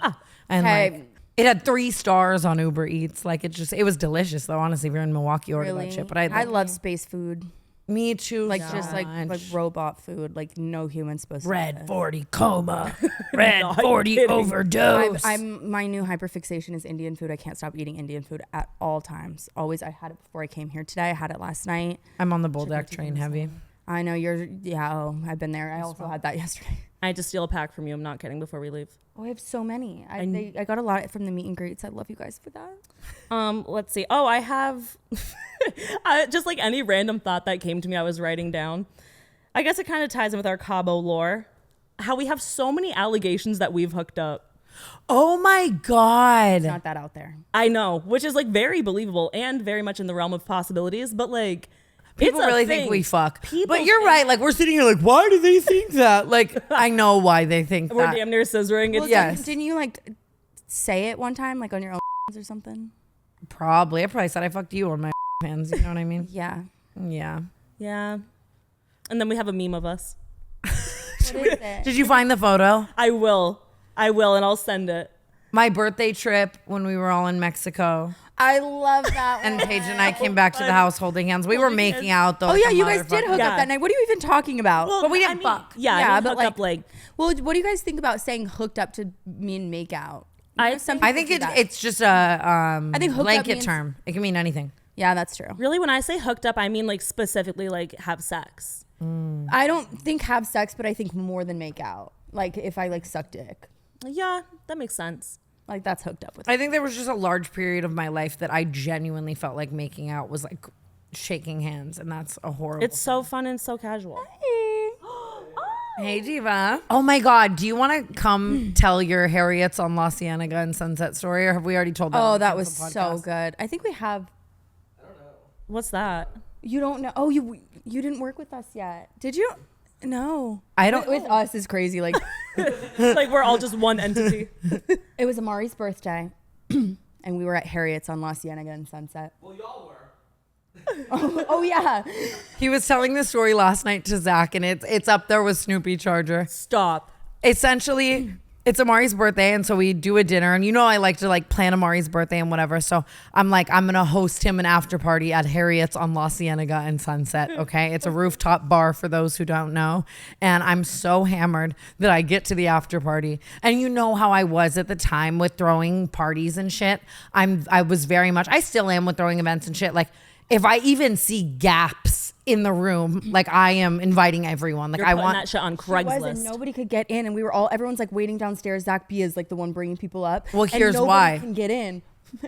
And Hey. like it had 3 stars on Uber Eats. Like it was delicious though. Honestly, if you're in Milwaukee, order Really? that shit. But I love space food. me too. Like so just like much. robot food. Like no human's supposed to. Red 40 coma, Red Not 40 kidding. overdose. I'm my new hyperfixation is Indian food. I can't stop eating Indian food at all times. Always. I had it before I came here today. I had it last night. I'm on the Bulldog train heavy. I know you're. Yeah, I've been there. I also had that yesterday. I had to steal a pack from you. I'm not kidding before we leave. Oh, I have so many. I got a lot from the meet and greets. I love you guys for that. Let's see. Oh, I have just like any random thought that came to me, I was writing down. I guess it kind of ties in with our Cabo lore. How we have so many allegations that we've hooked up. Oh my God. Not that out there. I know, which is like very believable and very much in the realm of possibilities, but like People it's a really thing. think we fuck. People But you're think- right. Like, we're sitting here like, why do they think that? Like, I know why they think We're that. damn near scissoring. It's Well, Yes. Didn't you like say it one time, like on your own or something? Probably. I probably said I fucked you on my hands. You know what I mean? Yeah. Yeah. yeah. And then we have a meme of us. What is it? Did you find the photo? I will, and I'll send it. My birthday trip when we were all in Mexico. I love that And one. Paige and I came back to the house holding hands. We were making out though. Oh like yeah, a you guys did motherfucker. hook Yeah. up that night. What are you even talking about? Well, But we didn't fuck. Yeah, Yeah, I didn't but hook like- up like Well, what do you guys think about saying hooked up to mean make out? I You know, some think- I people think do that. it's just a I think hooked up blanket means- term. It can mean anything. Yeah, that's true. really when I say hooked up, I mean like specifically like have sex. I don't think have sex, but I think more than make out. Like if I like suck dick, Yeah, that makes sense. like that's hooked up with. I think there was just a large period of my life that I genuinely felt like making out was like shaking hands, and that's a horrible. It's so fun and so casual. Hey, Diva. Oh my God. Do you want to come tell your Harriet's on La Cienega and Sunset story, or have we already told that? on Oh, the that Cancel was so podcast? good. I think we have. What's that? You don't know? Oh, you didn't work with us yet, did you? No. I don't. With us is crazy. Like Like we're all just one entity. it was Amari's birthday, and we were at Harriet's on La Cienega and Sunset. Well, y'all were. Oh yeah. He was telling the story last night to Zach, and it's up there with Snoopy Charger. Stop. Essentially, it's Amari's birthday, and so we do a dinner. And you know, I like to like plan Amari's birthday and whatever. So I'm like, I'm gonna host him an after party at Harriet's on La Cienega and Sunset. Okay, it's a rooftop bar for those who don't know. And I'm so hammered that I get to the after party, and you know how I was at the time with throwing parties and shit. I was very much. I still am with throwing events and shit. Like if I even see gaps in the room, like I am inviting everyone. Like You're I putting want that shit on It was, and Craigslist. nobody could get in, and we were all everyone's like waiting downstairs. Zach B is like the one bringing people up. Well, and here's nobody why. Can get in.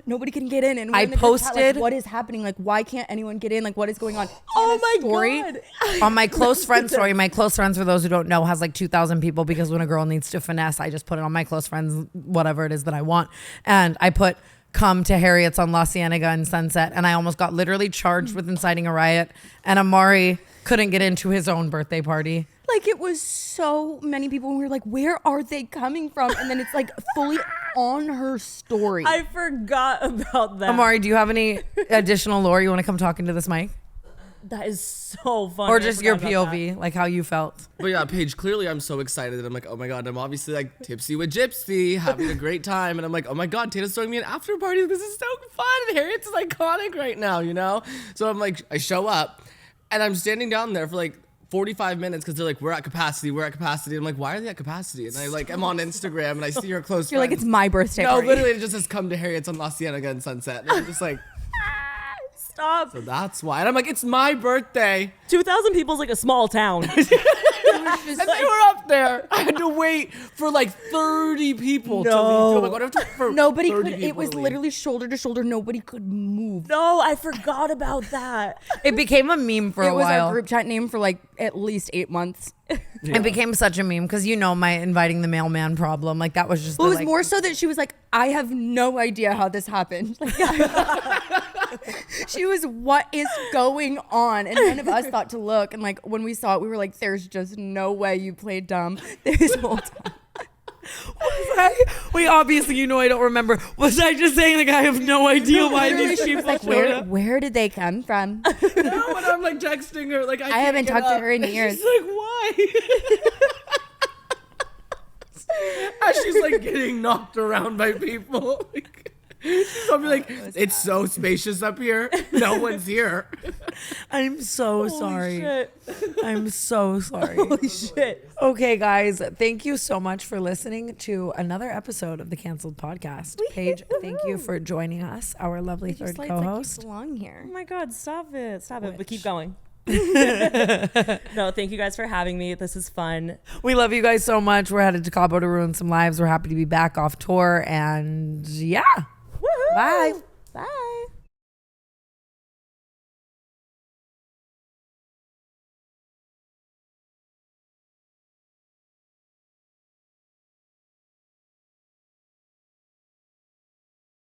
Nobody can get in, and we're I in the group chat, posted- like, what is happening? Like, why can't anyone get in? Like, what is going on? Oh Tana's my story. God. on my close friend story. My close friends, for those who don't know, has like 2,000 people, because when a girl needs to finesse, I just put it on my close friends, whatever it is that I want. And I put come to Harriet's on La Cienega and Sunset, and I almost got literally charged with inciting a riot. And Amari couldn't get into his own birthday party. Like it was so many people, and we were like, where are they coming from? And then it's like fully on her story. I forgot about that. Amari, do you have any additional lore you want to come talk into this mic? That is so funny. Or just your POV, like how you felt? But yeah, Paige, clearly I'm so excited. I'm like, oh my God, I'm obviously like tipsy with Gypsy, having a great time. And I'm like, oh my God, Tana's throwing me an after party. This is so fun. Harriet's iconic right now, you know? So I'm like, I show up and I'm standing down there for like 45 minutes because they're like, we're at capacity. I'm like, why are they at capacity? And I like, I'm on Instagram and I see her close You're friends. like, it's my birthday No, party. literally it just says come to Harriet's on La Cienega and Sunset. And I'm just like, Stop. so that's why. And I'm like, it's my birthday. 2,000 people is like a small town. And they were up there. I had to wait for like 30 people to leave. Oh my God, I have to wait for Nobody 30 could. It people was to leave. literally shoulder to shoulder. Nobody could move. No, I forgot about that. It became a meme for It a was while. our group chat name for like at least 8 months. It became such a meme because you know my inviting the mailman problem. Like that was just. Well, it was like, more so that she was like, I have no idea how this happened. Like, she was, what is going on? And none of us thought to look. And like when we saw it, we were like, there's just no way you played dumb this whole time. Wait, obviously, you know I don't remember. Was I just saying like I have no idea why these She was people like, showed up? where did they come from? No, and I'm like texting her. Like, I haven't talked to her in years. She's like, why? As she's like getting knocked around by people. She's probably like, it's so spacious up here. No one's here. I'm so sorry. Shit. I'm so sorry. Holy shit. Okay, guys, thank you so much for listening to another episode of the Canceled Podcast. Paige, thank you for joining us, our lovely third co-host. belong here. Oh my God, stop it. Stop it. But keep going. No, thank you guys for having me. This is fun. We love you guys so much. We're headed to Cabo to ruin some lives. We're happy to be back off tour, and yeah. Woohoo! Bye.